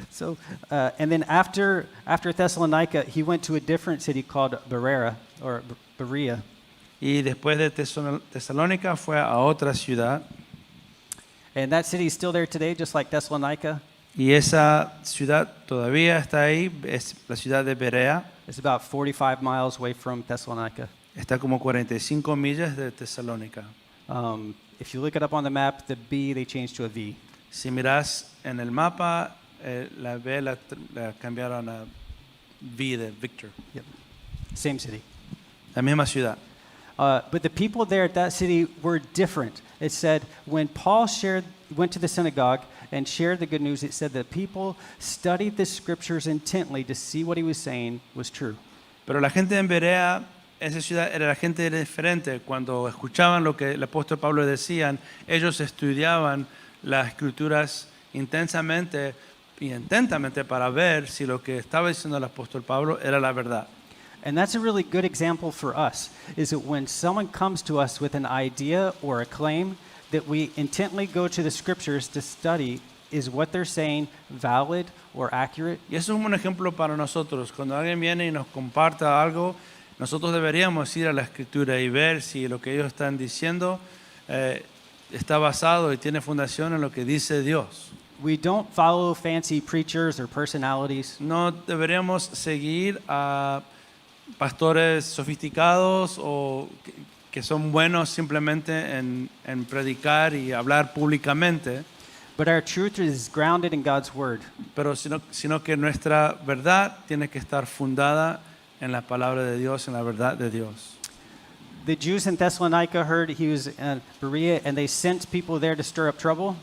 So, and then after Thessalonica, he went to a different city called Berea. Y después de Tesalónica fue a otra ciudad. And that city is still there today, just like Thessalonica. Y esa ciudad todavía está ahí, es la ciudad de Berea. It's about 45 miles away from Thessalonica. Está como 45 millas de Tesalónica. If you look it up on the map, the B they changed to a V. Si miras en el mapa, la B la cambiaron a V de Victor. Yep. Same city. La misma ciudad. But the people there at that city were different. It said when Paul went to the synagogue and shared the good news, it said that people studied the scriptures intently to see what he was saying was true. Pero la gente en Berea, esa ciudad, era la gente diferente. Cuando escuchaban lo que el apóstol Pablo decían, ellos estudiaban las escrituras intensamente y intentamente para ver si lo que estaba diciendo el apóstol Pablo era la verdad. And that's a really good example for us, is that when someone comes to us with an idea or a claim, that we intently go to the scriptures to study, is what they're saying valid or accurate? Y eso es un ejemplo para nosotros. Cuando alguien viene y nos comparta algo, nosotros deberíamos ir a la escritura y ver si lo que ellos están diciendo está basado y tiene fundación en lo que dice Dios. We don't follow fancy preachers or personalities. No deberíamos seguir a pastores sofisticados o que son buenos simplemente en predicar y hablar públicamente, But our truth is grounded in God's word. pero sino que nuestra verdad tiene que estar fundada en la palabra de Dios, en la verdad de Dios. The Jews in Thessalonica heard he was in Berea, and they sent people there to stir up trouble.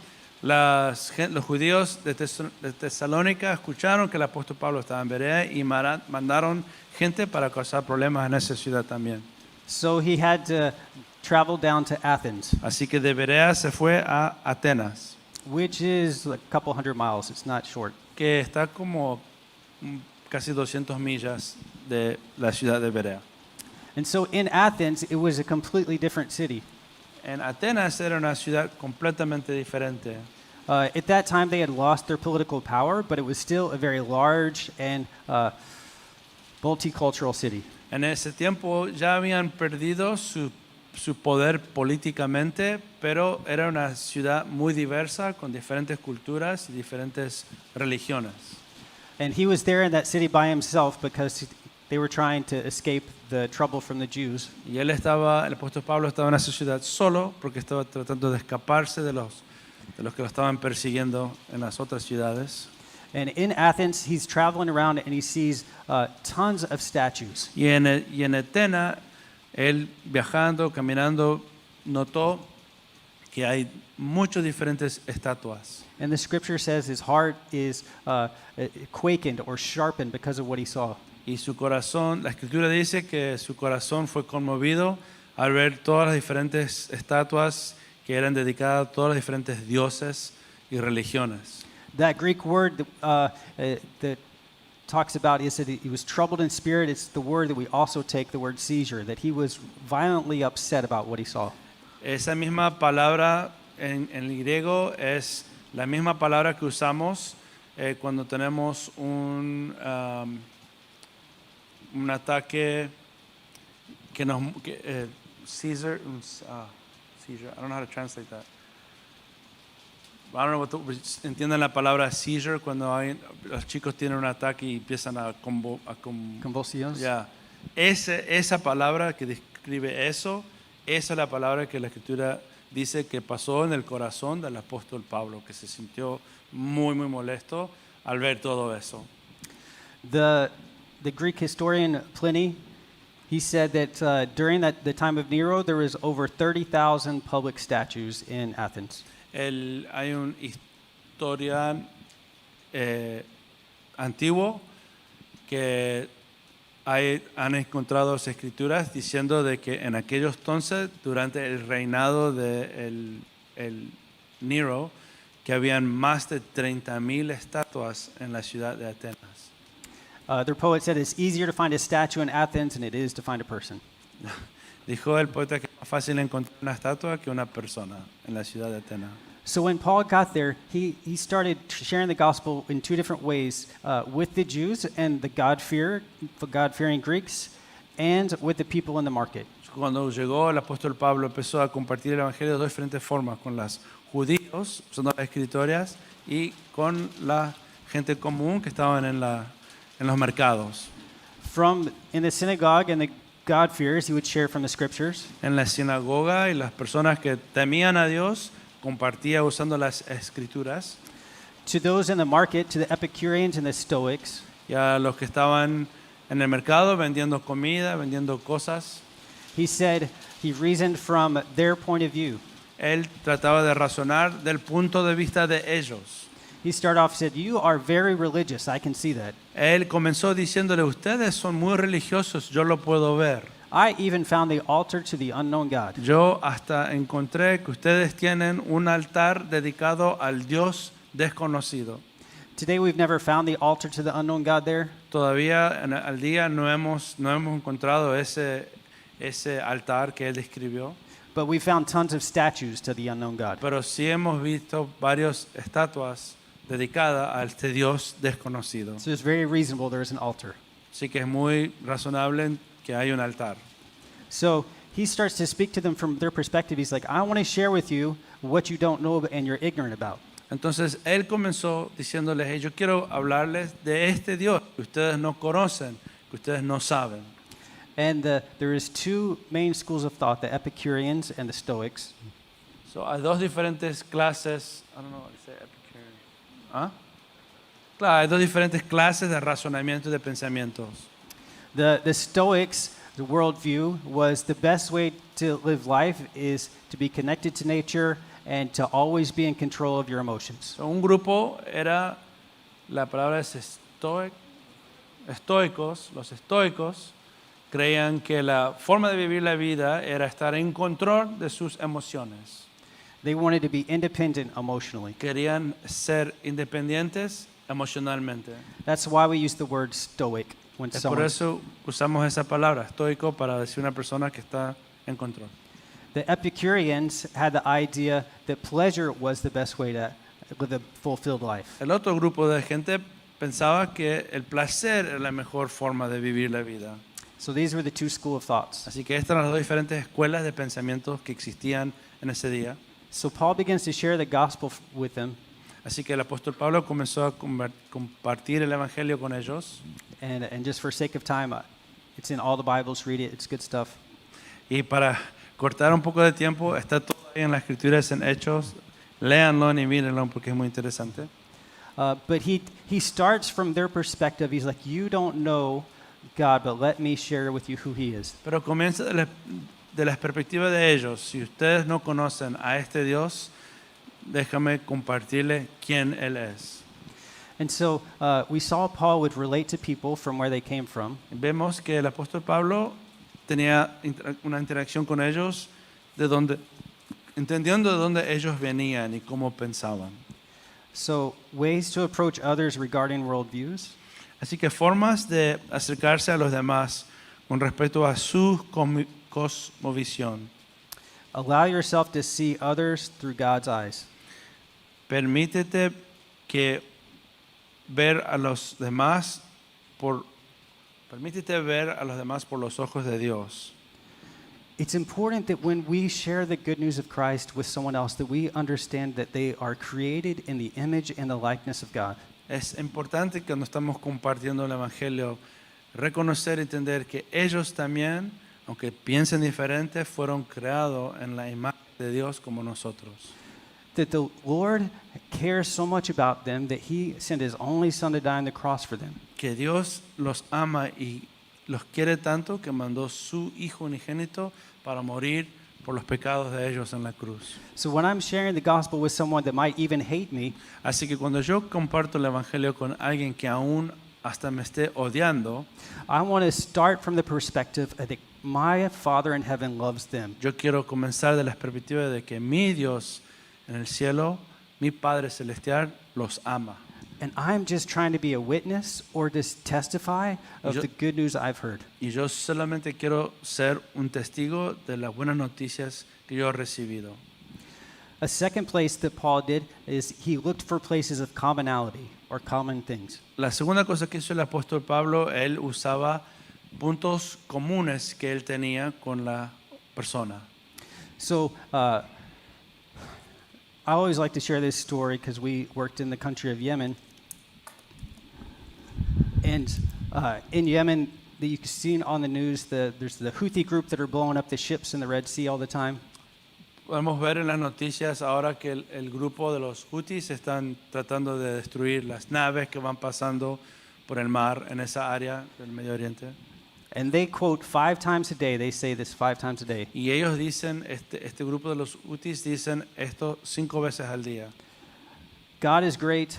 Los judíos de Tesalónica escucharon que el apóstol Pablo estaba en Berea y mandaron gente para causar problemas en esa ciudad también. So he had to travel down to Athens, Así que de Berea se fue a Atenas, which is a couple hundred miles. It's not short. que está como casi 200 millas de la ciudad de Berea. And so in Athens, it was a completely different city. En Atenas era una ciudad completamente diferente. At that time, they had lost their political power, but it was still a very large and multicultural city. En ese tiempo ya habían perdido su poder políticamente, pero era una ciudad muy diversa con diferentes culturas y diferentes religiones. And he was there in that city by himself because They were trying to escape the trouble from the Jews. Y el apóstol Pablo estaba en esa ciudad solo porque estaba tratando de escaparse de los que lo estaban persiguiendo en las otras ciudades. And in Athens, he's traveling around and he sees tons of statues. Y en Etena, él viajando, caminando, notó que hay muchas diferentes estatuas. And the scripture says his heart is quakened or sharpened because of what he saw. Y su corazón, la escritura dice que su corazón fue conmovido al ver todas las diferentes estatuas que eran dedicadas a todos los diferentes dioses y religiones. That Greek word that talks about is that he was troubled in spirit. It's the word that we also take the word seizure, that he was violently upset about what he saw. Esa misma palabra en el griego es la misma palabra que usamos cuando tenemos un ataque seizure, seizure. I don't know how to translate that. I don't know entienden la palabra seizure cuando los chicos tienen un ataque y empiezan a Convulsions? yeah. Esa palabra que describe eso, esa es la palabra que la escritura dice que pasó en el corazón del apóstol Pablo, que se sintió muy, muy molesto al ver todo eso. The Greek historian Pliny, he said that during the time of Nero, there was over 30,000 public statues in Athens. Hay un historia antiguo que han encontrado las escrituras diciendo de que en aquellos entonces, durante el reinado de el Nero, que habían más de 30,000 estatuas en la ciudad de Atenas. Their poet said it's easier to find a statue in Athens than it is to find a person. Dijo el poeta que es más fácil encontrar una estatua que una persona en la ciudad de Atenas. So when Paul got there, he started sharing the gospel in two different ways, with the Jews and the God-fearing Greeks, and with the people in the market. Cuando llegó el apóstol Pablo empezó a compartir el evangelio de dos diferentes formas, con los judíos, usando las escrituras, y con la gente común que estaban en los mercados. In the synagogue and the God-fearers, he would share from the scriptures. En la sinagoga y las personas que temían a Dios compartía usando las escrituras. To those in the market, to the Epicureans and the Stoics, Y a los que estaban en el mercado vendiendo comida, vendiendo cosas, he said he reasoned from their point of view. él trataba de razonar del punto de vista de ellos. He started off said, "You are very religious. I can see that. Él comenzó diciéndole, ustedes son muy religiosos, yo lo puedo ver. I even found the altar to the unknown God." Yo hasta encontré que ustedes tienen un altar dedicado al Dios desconocido. Today we've never found the altar to the unknown God there. Todavía al día no hemos encontrado ese altar que él describió, But we found tons of statues to the unknown God. pero sí hemos visto varias estatuas dedicadas a este Dios desconocido. So it's very reasonable there is an altar. Así que es muy razonable que hay un altar. So he starts to speak to them from their perspective. He's like, I want to share with you what you don't know and you're ignorant about. Entonces él comenzó diciéndoles, hey, yo quiero hablarles de este Dios que ustedes no conocen, que ustedes no saben. And there is two main schools of thought, the Epicureans and the Stoics. So, hay dos diferentes clases, I don't know what to say, Epicurean. ¿Ah? Claro, hay dos diferentes clases de razonamiento y de pensamientos. The Stoics, the worldview, was the best way to live life is to be connected to nature and to always be in control of your emotions. So, un grupo era, la palabra es estoicos, los estoicos creían que la forma de vivir la vida era estar en control de sus emociones. They wanted to be independent emotionally. Querían ser independientes emocionalmente. That's why we use the word stoic when Es por someone. eso usamos esa palabra, estoico, para decir una persona que está en control. The Epicureans had the idea that pleasure was the best way to live a fulfilled life. El otro grupo de gente pensaba que el placer era la mejor forma de vivir la vida. So these were the two schools of thoughts. Así que estas eran las dos diferentes escuelas de pensamientos que existían en ese día. So Paul begins to share the gospel with them, Así que el apóstol Pablo comenzó a compartir el evangelio con ellos. and just for sake of time, It's in all the Bibles. Read it. It's good stuff. Y para cortar un poco de tiempo, está todo ahí en las escrituras, en Hechos. Léanlo y mírenlo porque es muy interesante. But he starts from their perspective. He's like, you don't know God, but let me share with you who he is. Pero comienza de la perspectiva de ellos. Si ustedes no conocen a este Dios, déjame compartirle quién Él es. And so we saw Paul would relate to people from where they came from. Vemos que el apóstol Pablo tenía una interacción con ellos entendiendo de dónde ellos venían y cómo pensaban. So ways to approach others regarding worldviews. Así que formas de acercarse a los demás con respecto a su cosmovisión. Allow yourself to see others through God's eyes. Permítete que ver a los demás permítete ver a los demás por los ojos de Dios. It's important that when we share the good news of Christ with someone else, that we understand that they are created in the image and the likeness of God. Es importante que cuando estamos compartiendo el Evangelio, reconocer y entender que ellos también, aunque piensen diferente, fueron creados en la imagen de Dios como nosotros. That the Lord cares so much about them that he sent his only son to die on the cross for them. Que Dios los ama y los quiere tanto que mandó su Hijo unigénito para morir por los pecados de ellos en la cruz. So when I'm sharing the gospel with someone that might even hate me, Así que cuando yo comparto el Evangelio con alguien que aún hasta me esté odiando, I want to start from the perspective that my Father in heaven loves them. yo quiero comenzar de la perspectiva de que mi Dios en el cielo, mi Padre celestial, los ama. And I'm just trying to be a witness or just testify of Yo- the good news I've heard. Y yo solamente quiero ser un testigo de las buenas noticias que yo he recibido. A second place that Paul did is he looked for places of commonality or common things. La segunda cosa que hizo el apóstol Pablo, él usaba puntos comunes que él tenía con la persona. So I always like to share this story because we worked in the country of Yemen. And in Yemen, you can see on the news, there's the Houthi group that are blowing up the ships in the Red Sea all the time. Podemos ver en las noticias ahora que el grupo de los Houthis están tratando de destruir las naves que van pasando por el mar en esa área del Medio Oriente. And they quote 5 times a day, they say this 5 times a day. Y ellos dicen, este grupo de los Houthis dicen esto 5 veces al día. God is great,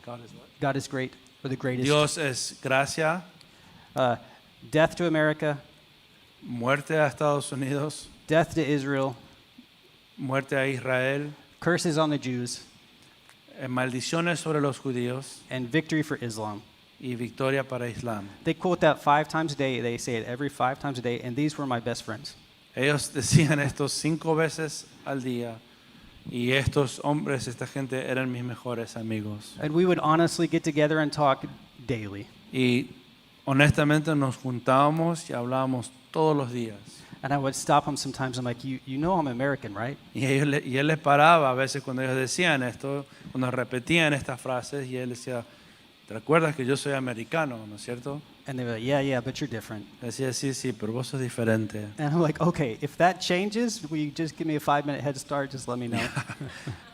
God is what? God is great, or the greatest. Dios es gracia, Death to America, muerte a Estados Unidos, death to Israel, muerte a Israel, curses on the Jews, maldiciones sobre los judíos and victory for Islam. y victoria para Islam. They quote that 5 times a day. They say it every 5 times a day, and these were my best friends. Ellos decían esto 5 veces al día y estos hombres, esta gente eran mis mejores amigos. And we would honestly get together and talk daily. Y honestamente nos juntábamos y hablábamos todos los días. And I would stop them sometimes. I'm like, you know I'm American, right? Y él les paraba a veces cuando ellos decían esto, cuando repetían estas frases y él decía, ¿te recuerdas que yo soy americano, no es cierto? And they were like, yeah, but you're different. Decía, sí, pero vos sos diferente. And I'm like, okay, if that changes, will you just give me a 5-minute head start? Just let me know.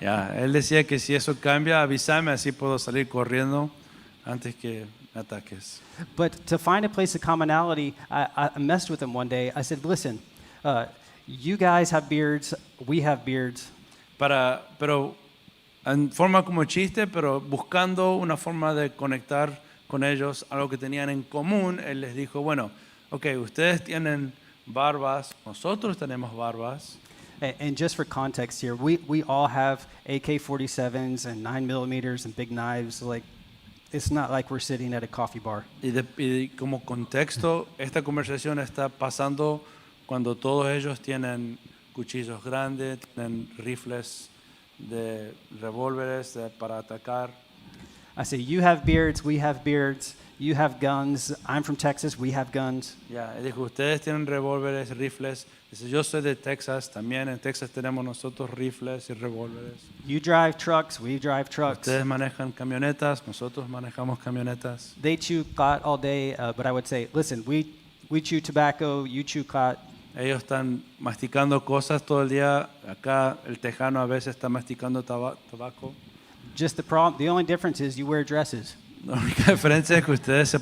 Ya, él decía que si eso cambia, avísame, así puedo salir corriendo antes que me ataques. But to find a place of commonality, I messed with them one day. I said, listen, you guys have beards, we have beards. Pero en forma como chiste, pero buscando una forma de conectar con ellos, algo que tenían en común, él les dijo, bueno, ok, ustedes tienen barbas, nosotros tenemos barbas. And just for context here, we all have AK-47s and 9mm and big knives. Like, it's not like we're sitting at a coffee bar. Y como contexto, esta conversación está pasando cuando todos ellos tienen cuchillos grandes, tienen rifles de revólveres para atacar. I say, you have beards, we have beards. You have guns. I'm from Texas, we have guns. Ya, él dijo, ustedes tienen revólveres, rifles. Dice, yo soy de Texas, también en Texas tenemos nosotros rifles y revólveres. You drive trucks, we drive trucks. Ustedes manejan camionetas, nosotros manejamos camionetas. They chew pot all day, but I would say, listen, We chew tobacco, you chew cot. Ellos están masticando cosas todo el día. Acá el tejano a veces está masticando tabaco. Just the only difference is you wear dresses. La única diferencia es que ustedes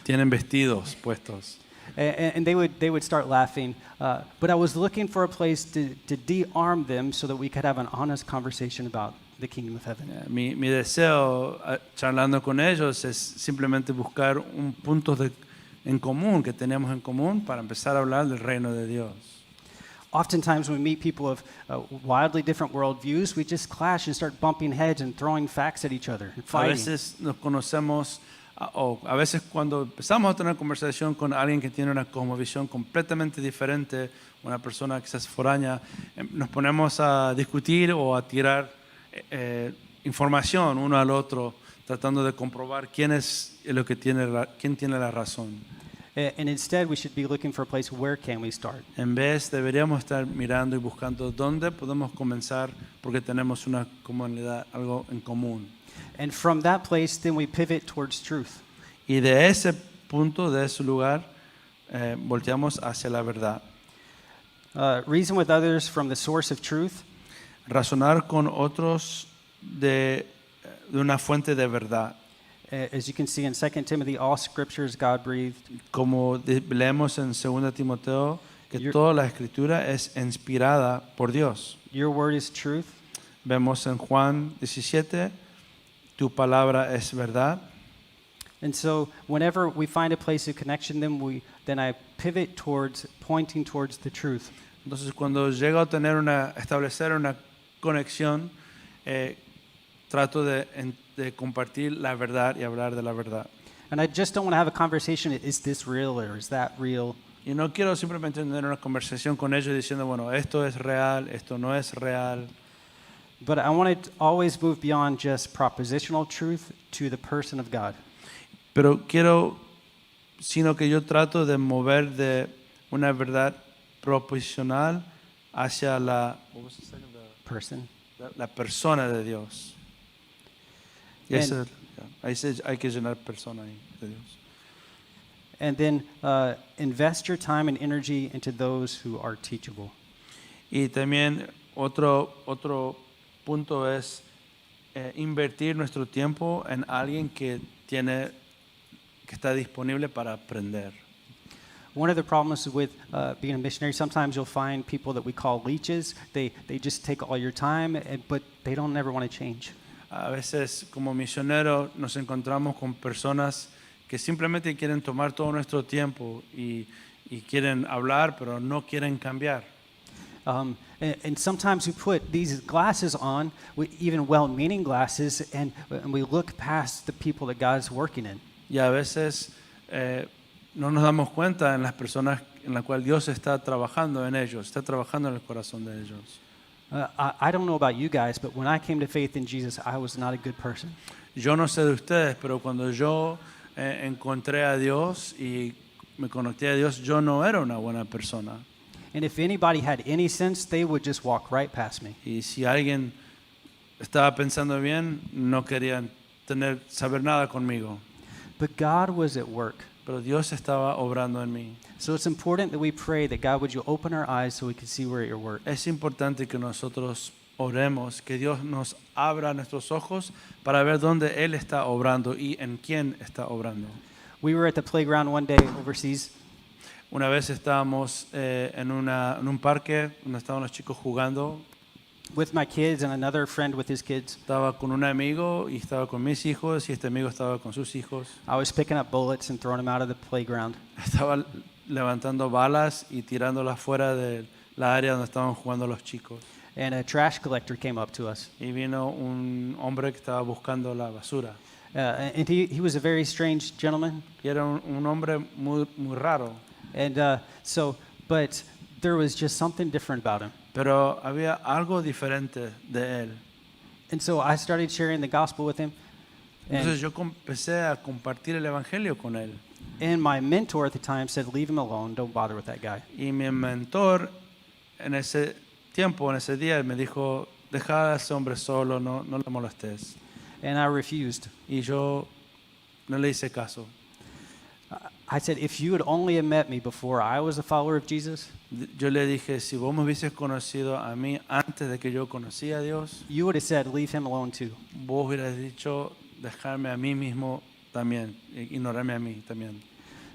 tienen vestidos puestos. And they would start laughing. But I was looking for a place to de-arm them so that we could have an honest conversation about the kingdom of heaven. Mi deseo charlando con ellos es simplemente buscar un punto en común que tenemos en común para empezar a hablar del reino de Dios. Oftentimes when we meet people of wildly different worldviews, we just clash and start bumping heads and throwing facts at each other and A fighting. veces nos conocemos, o a veces cuando empezamos a tener conversación con alguien que tiene una cosmovisión completamente diferente, una persona quizás foránea, nos ponemos a discutir o a tirar información uno al otro, tratando de comprobar quién tiene la razón. And instead, we should be looking for a place where can we start. En vez, deberíamos estar mirando y buscando dónde podemos comenzar porque tenemos una comunidad, algo en común. And from that place, then we pivot towards truth. Y de ese punto, de ese lugar, volteamos hacia la verdad. Reason with others from the source of truth. Razonar con otros de una fuente de verdad. As you can see in 2 Timothy, all scripture is God-breathed. Como leemos en 2 Timoteo, que Your- toda la escritura es inspirada por Dios. Your word is truth. Vemos en Juan 17, tu palabra es verdad. And so whenever we find a place of connection, then I pivot towards pointing towards the truth. Entonces, cuando llego a establecer una conexión, trato de compartir la verdad y hablar de la verdad. And I just don't want to have a conversation, is this real or is that real? Y no quiero simplemente tener una conversación con ellos diciendo, bueno, esto es real, esto no es real. But I want to always move beyond just propositional truth to the person of God. Pero sino que yo trato de mover de una verdad proposicional hacia la Person. persona de Dios. Y And- eso, ahí hay que llenar persona ahí de Dios. And then invest your time and energy into those who are teachable. Y también otro punto es invertir nuestro tiempo en alguien que está disponible para aprender. One of the problems with being a missionary, sometimes you'll find people that we call leeches. They just take all your time, but they don't ever want to change. A veces como misioneros nos encontramos con personas que simplemente quieren tomar todo nuestro tiempo y quieren hablar, pero no quieren cambiar. And sometimes we put these glasses on, even well-meaning glasses, and we look past the people that God is working in. Y a veces no nos damos cuenta en las personas en las cuales Dios está trabajando en ellos, está trabajando en el corazón de ellos. I don't know about you guys, but when I came to faith in Jesus, I was not a good person. Yo no sé de ustedes, pero cuando yo encontré a Dios y me conecté a Dios, yo no era una buena persona. And if anybody had any sense, they would just walk right past me. Y si alguien estaba pensando bien, no querían saber nada conmigo. But God was at work. Pero Dios estaba obrando en mí. So it's important that we pray that God would you open our eyes so we can see where you're at work. Es importante que nosotros oremos, que Dios nos abra nuestros ojos para ver dónde Él está obrando y en quién está obrando. We were at the playground one day overseas, Una vez estábamos en un parque donde estaban los chicos jugando. with my kids and another friend with his kids. Estaba con un amigo y estaba con mis hijos y este amigo estaba con sus hijos. I was picking up bullets and throwing them out of the playground. Estaba levantando balas y tirándolas fuera de la área donde estaban jugando los chicos. And a trash collector came up to us. Y vino un hombre que estaba buscando la basura. And he was a very strange gentleman. Y era un hombre muy raro. And but there was just something different about him. Pero había algo diferente de él. And so I started sharing the gospel with him. Entonces yo empecé a compartir el evangelio con él. And my mentor at the time said, leave him alone, don't bother with that guy. Y mi mentor en ese tiempo, en ese día, me dijo, deja a ese hombre solo, no le molestes. And I refused. Y yo no le hice caso. I said, if you had only have met me before I was a follower of Jesus, Yo le dije, si vos me hubieses conocido a mí antes de que yo conocía a Dios, you would have said, leave him alone too. vos hubieras dicho dejarme a mí mismo también, ignorarme a mí también.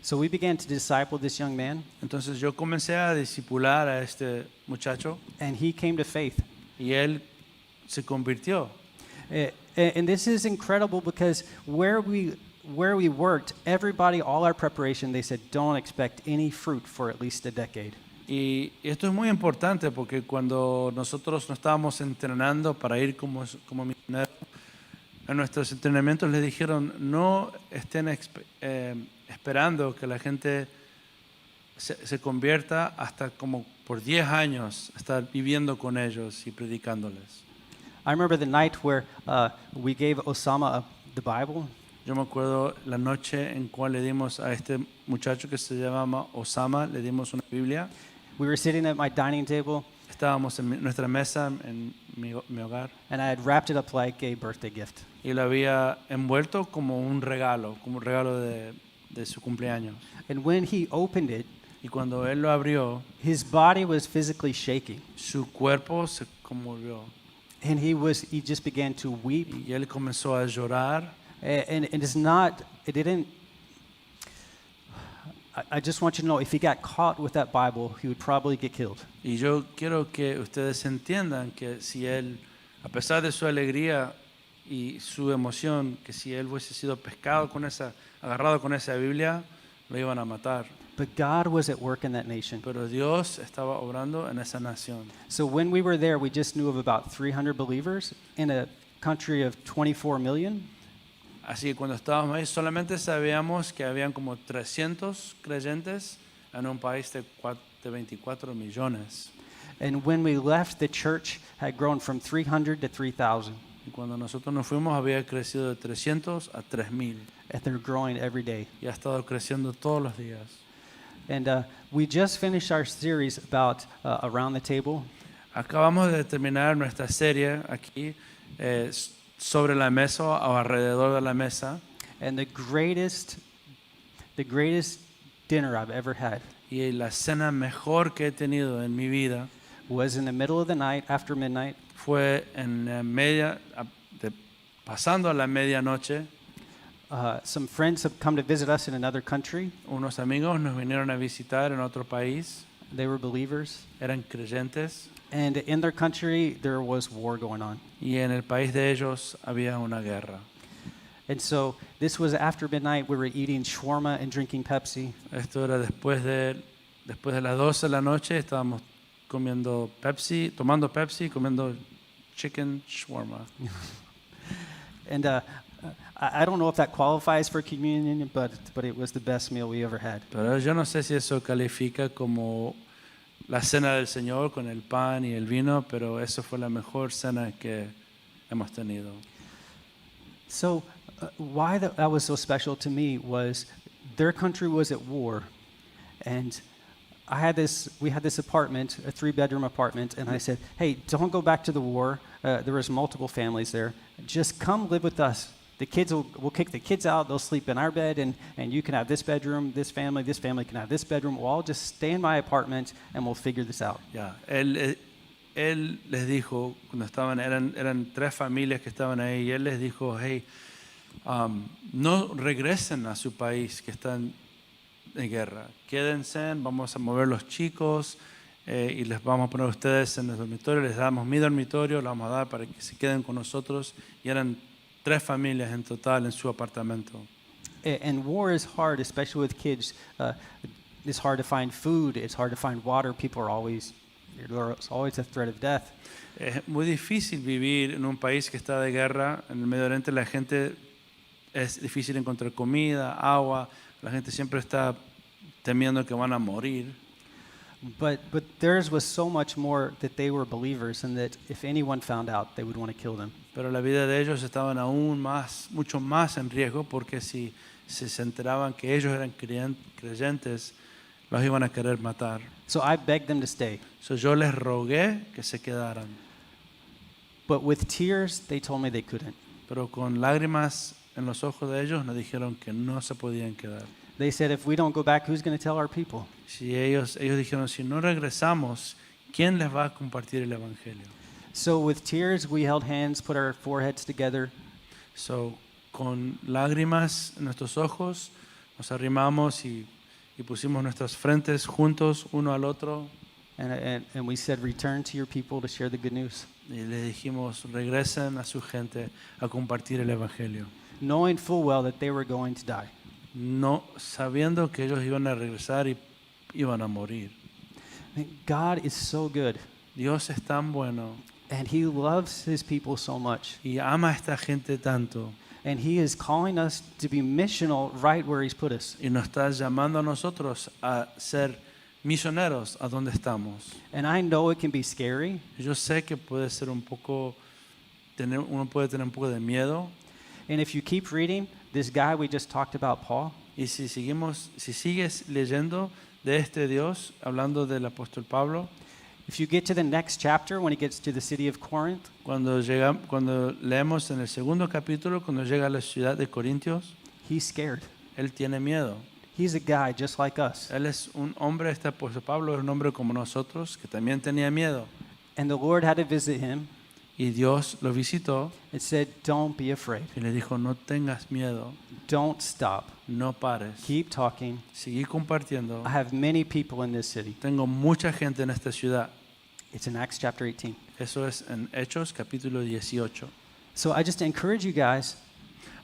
So we began to disciple this young man, Entonces yo comencé a discipular a este muchacho and he came to faith. y él se convirtió. And this is incredible because where we worked, everybody, all our preparation, they said, don't expect any fruit for at least a decade. Y esto es muy importante porque cuando nosotros nos estábamos entrenando para ir como misioneros, en nuestros entrenamientos les dijeron, no estén esperando que la gente se convierta hasta como por 10 años, estar viviendo con ellos y predicándoles. I remember the night where we gave Osama the Bible, Yo me acuerdo la noche en cual le dimos a este muchacho que se llamaba Osama, le dimos una Biblia. we were sitting at my dining table, Estábamos en nuestra mesa en mi hogar and I had wrapped it up like a birthday gift. y lo había envuelto como un regalo de su cumpleaños. And when he opened it, Y cuando él lo abrió, his body was physically shaking, su cuerpo se conmovió and he just began to weep. y él comenzó a llorar. And it's not, it didn't, I just want you to know, if he got caught with that Bible, he would probably get killed. Y yo quiero que ustedes entiendan que si él, a pesar de su alegría y su emoción, que si él hubiese sido agarrado con esa Biblia, lo iban a matar. But God was at work in that nation. Pero Dios estaba obrando en esa nación. So when we were there, we just knew of about 300 believers in a country of 24 million. Así que cuando estábamos ahí solamente sabíamos que habían como 300 creyentes en un país de 24 millones. And when we left, the church had grown from 300 to 3,000. Y cuando nosotros nos fuimos había crecido de 300 a 3000 And they're growing every day. y ha estado creciendo todos los días. And we just finished our series about Around the Table. Acabamos de terminar nuestra serie aquí sobre la mesa o alrededor de la mesa And the greatest dinner I've ever had y la cena mejor que he tenido en mi vida was in the middle of the night, after midnight. fue en la pasando a la medianoche. Some friends have come to visit us in another country. Unos amigos nos vinieron a visitar en otro país, They were believers. eran creyentes And in their country, there was war going on. y en el país de ellos había una guerra. And so this was after midnight. We were eating shawarma and drinking Pepsi. Esto era después de las 12 de la noche, estábamos tomando Pepsi, comiendo chicken shawarma. And I don't know if that qualifies for communion, but it was the best meal we ever had. Pero yo no sé si eso califica como la cena del Señor con el pan y el vino, pero eso fue la mejor cena que hemos tenido. So why that was so special to me was their country was at war, and we had this apartment, a 3-bedroom apartment, and I said, hey, don't go back to the war. There was multiple families there. Just come live with us. The kids we'll kick the kids out. They'll sleep in our bed, and you can have this bedroom. This family can have this bedroom. We'll all just stay in my apartment, and we'll figure this out. Ya, él les dijo, cuando eran 3 familias que estaban ahí, y él les dijo, hey, no regresen a su país que están en guerra. Quédense, vamos a mover los chicos y les vamos a poner a ustedes en el dormitorio. Les damos mi dormitorio, lo vamos a dar para que se queden con nosotros. Y eran 3 familias en total en su apartamento. And war is hard, especially with kids. It's hard to find food. It's hard to find water. There's always a threat of death. Es muy difícil vivir en un país que está de guerra. En el Medio Oriente la gente es difícil encontrar comida, agua. La gente siempre está temiendo que van a morir. But theirs was so much more that they were believers, and that if anyone found out, they would want to kill them. Pero la vida de ellos estaban mucho más en riesgo, porque si se enteraban que ellos eran creyentes, los iban a querer matar. So I begged them to stay. So yo les rogué que se quedaran, But with tears, they told me they couldn't. pero con lágrimas en los ojos de ellos nos dijeron que no se podían quedar. They said, if we don't go back, who's going to tell our people? Si ellos dijeron, si no regresamos, ¿quién les va a compartir el evangelio? So with tears, we held hands, put our foreheads together, So, con lágrimas en nuestros ojos, nos arrimamos y pusimos nuestras frentes juntos uno al otro and we said, return to your people to share the good news, y les dijimos, regresen a su gente a compartir el evangelio. knowing full well that they were going to die. No sabiendo que ellos iban a regresar y iban a morir. God is so good, Dios es tan bueno and He loves His people so much. y ama a esta gente tanto And He is calling us to be missional right where He's put us. y nos está llamando a nosotros a ser misioneros a donde estamos. And I know it can be scary, Yo sé que puede ser un poco, uno puede tener un poco de miedo. and if you keep reading, this guy we just talked about, Paul, Y si sigues leyendo de este Dios, hablando del apóstol Pablo, if you get to the next chapter, when he gets to the city of Corinth, cuando leemos en el segundo capítulo, cuando llega a la ciudad de Corintios, he's scared. él tiene miedo. He's a guy just like us. Él es un hombre, este apóstol Pablo es un hombre como nosotros, que también tenía miedo. And the Lord had to visit him Y Dios lo visitó and said, don't be afraid. y le dijo, no tengas miedo, Don't stop. no pares, Keep talking. seguí compartiendo. I have many people in this city. Tengo mucha gente en esta ciudad. It's in Acts chapter 18. Eso es en Hechos capítulo 18. So I just encourage you guys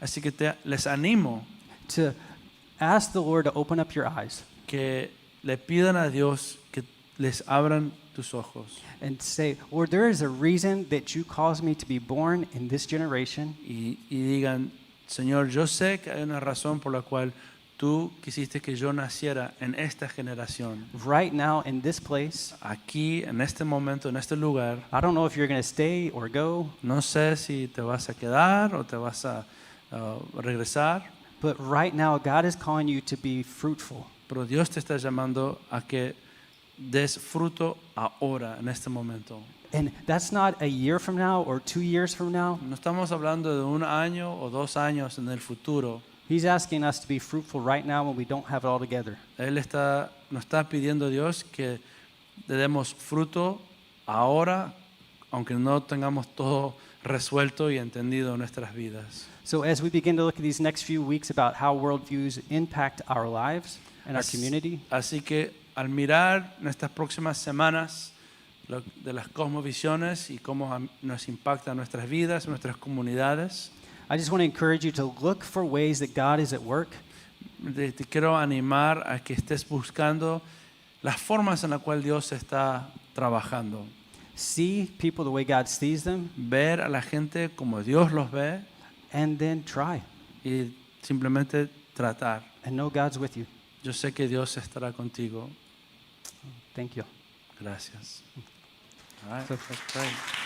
Así que les animo to ask the Lord to open up your eyes que le pidan a Dios que les abran tus ojos and say, Lord, there is a reason that you caused me to be born in this generation. y digan, Señor, yo sé que hay una razón por la cual tú quisiste que yo naciera en esta generación, Right now in this place, aquí, en este momento, en este lugar. I don't know if you're going to stay or go, No sé si te vas a quedar o te vas a regresar, but right now God is calling you to be fruitful. pero Dios te está llamando a que des fruto ahora, en este momento. And that's not a year from now or 2 years from now. No estamos hablando de 1 año o 2 años en el futuro. He's asking us to be fruitful right now when we don't have it all together. Nos está pidiendo Dios que le demos fruto ahora, aunque no tengamos todo resuelto y entendido en nuestras vidas. So as we begin to look at these next few weeks about how worldviews impact our lives and our community, Así que al mirar en estas próximas semanas de las cosmovisiones y cómo nos impactan nuestras vidas, nuestras comunidades, I just want to encourage you to look for ways that God is at work te quiero animar a que estés buscando las formas en las cuales Dios está trabajando. see people the way God sees them, Ver a la gente como Dios los ve and then try y simplemente tratar. and know God's with you. Yo sé que Dios estará contigo. Thank you. Gracias. All right, let's pray.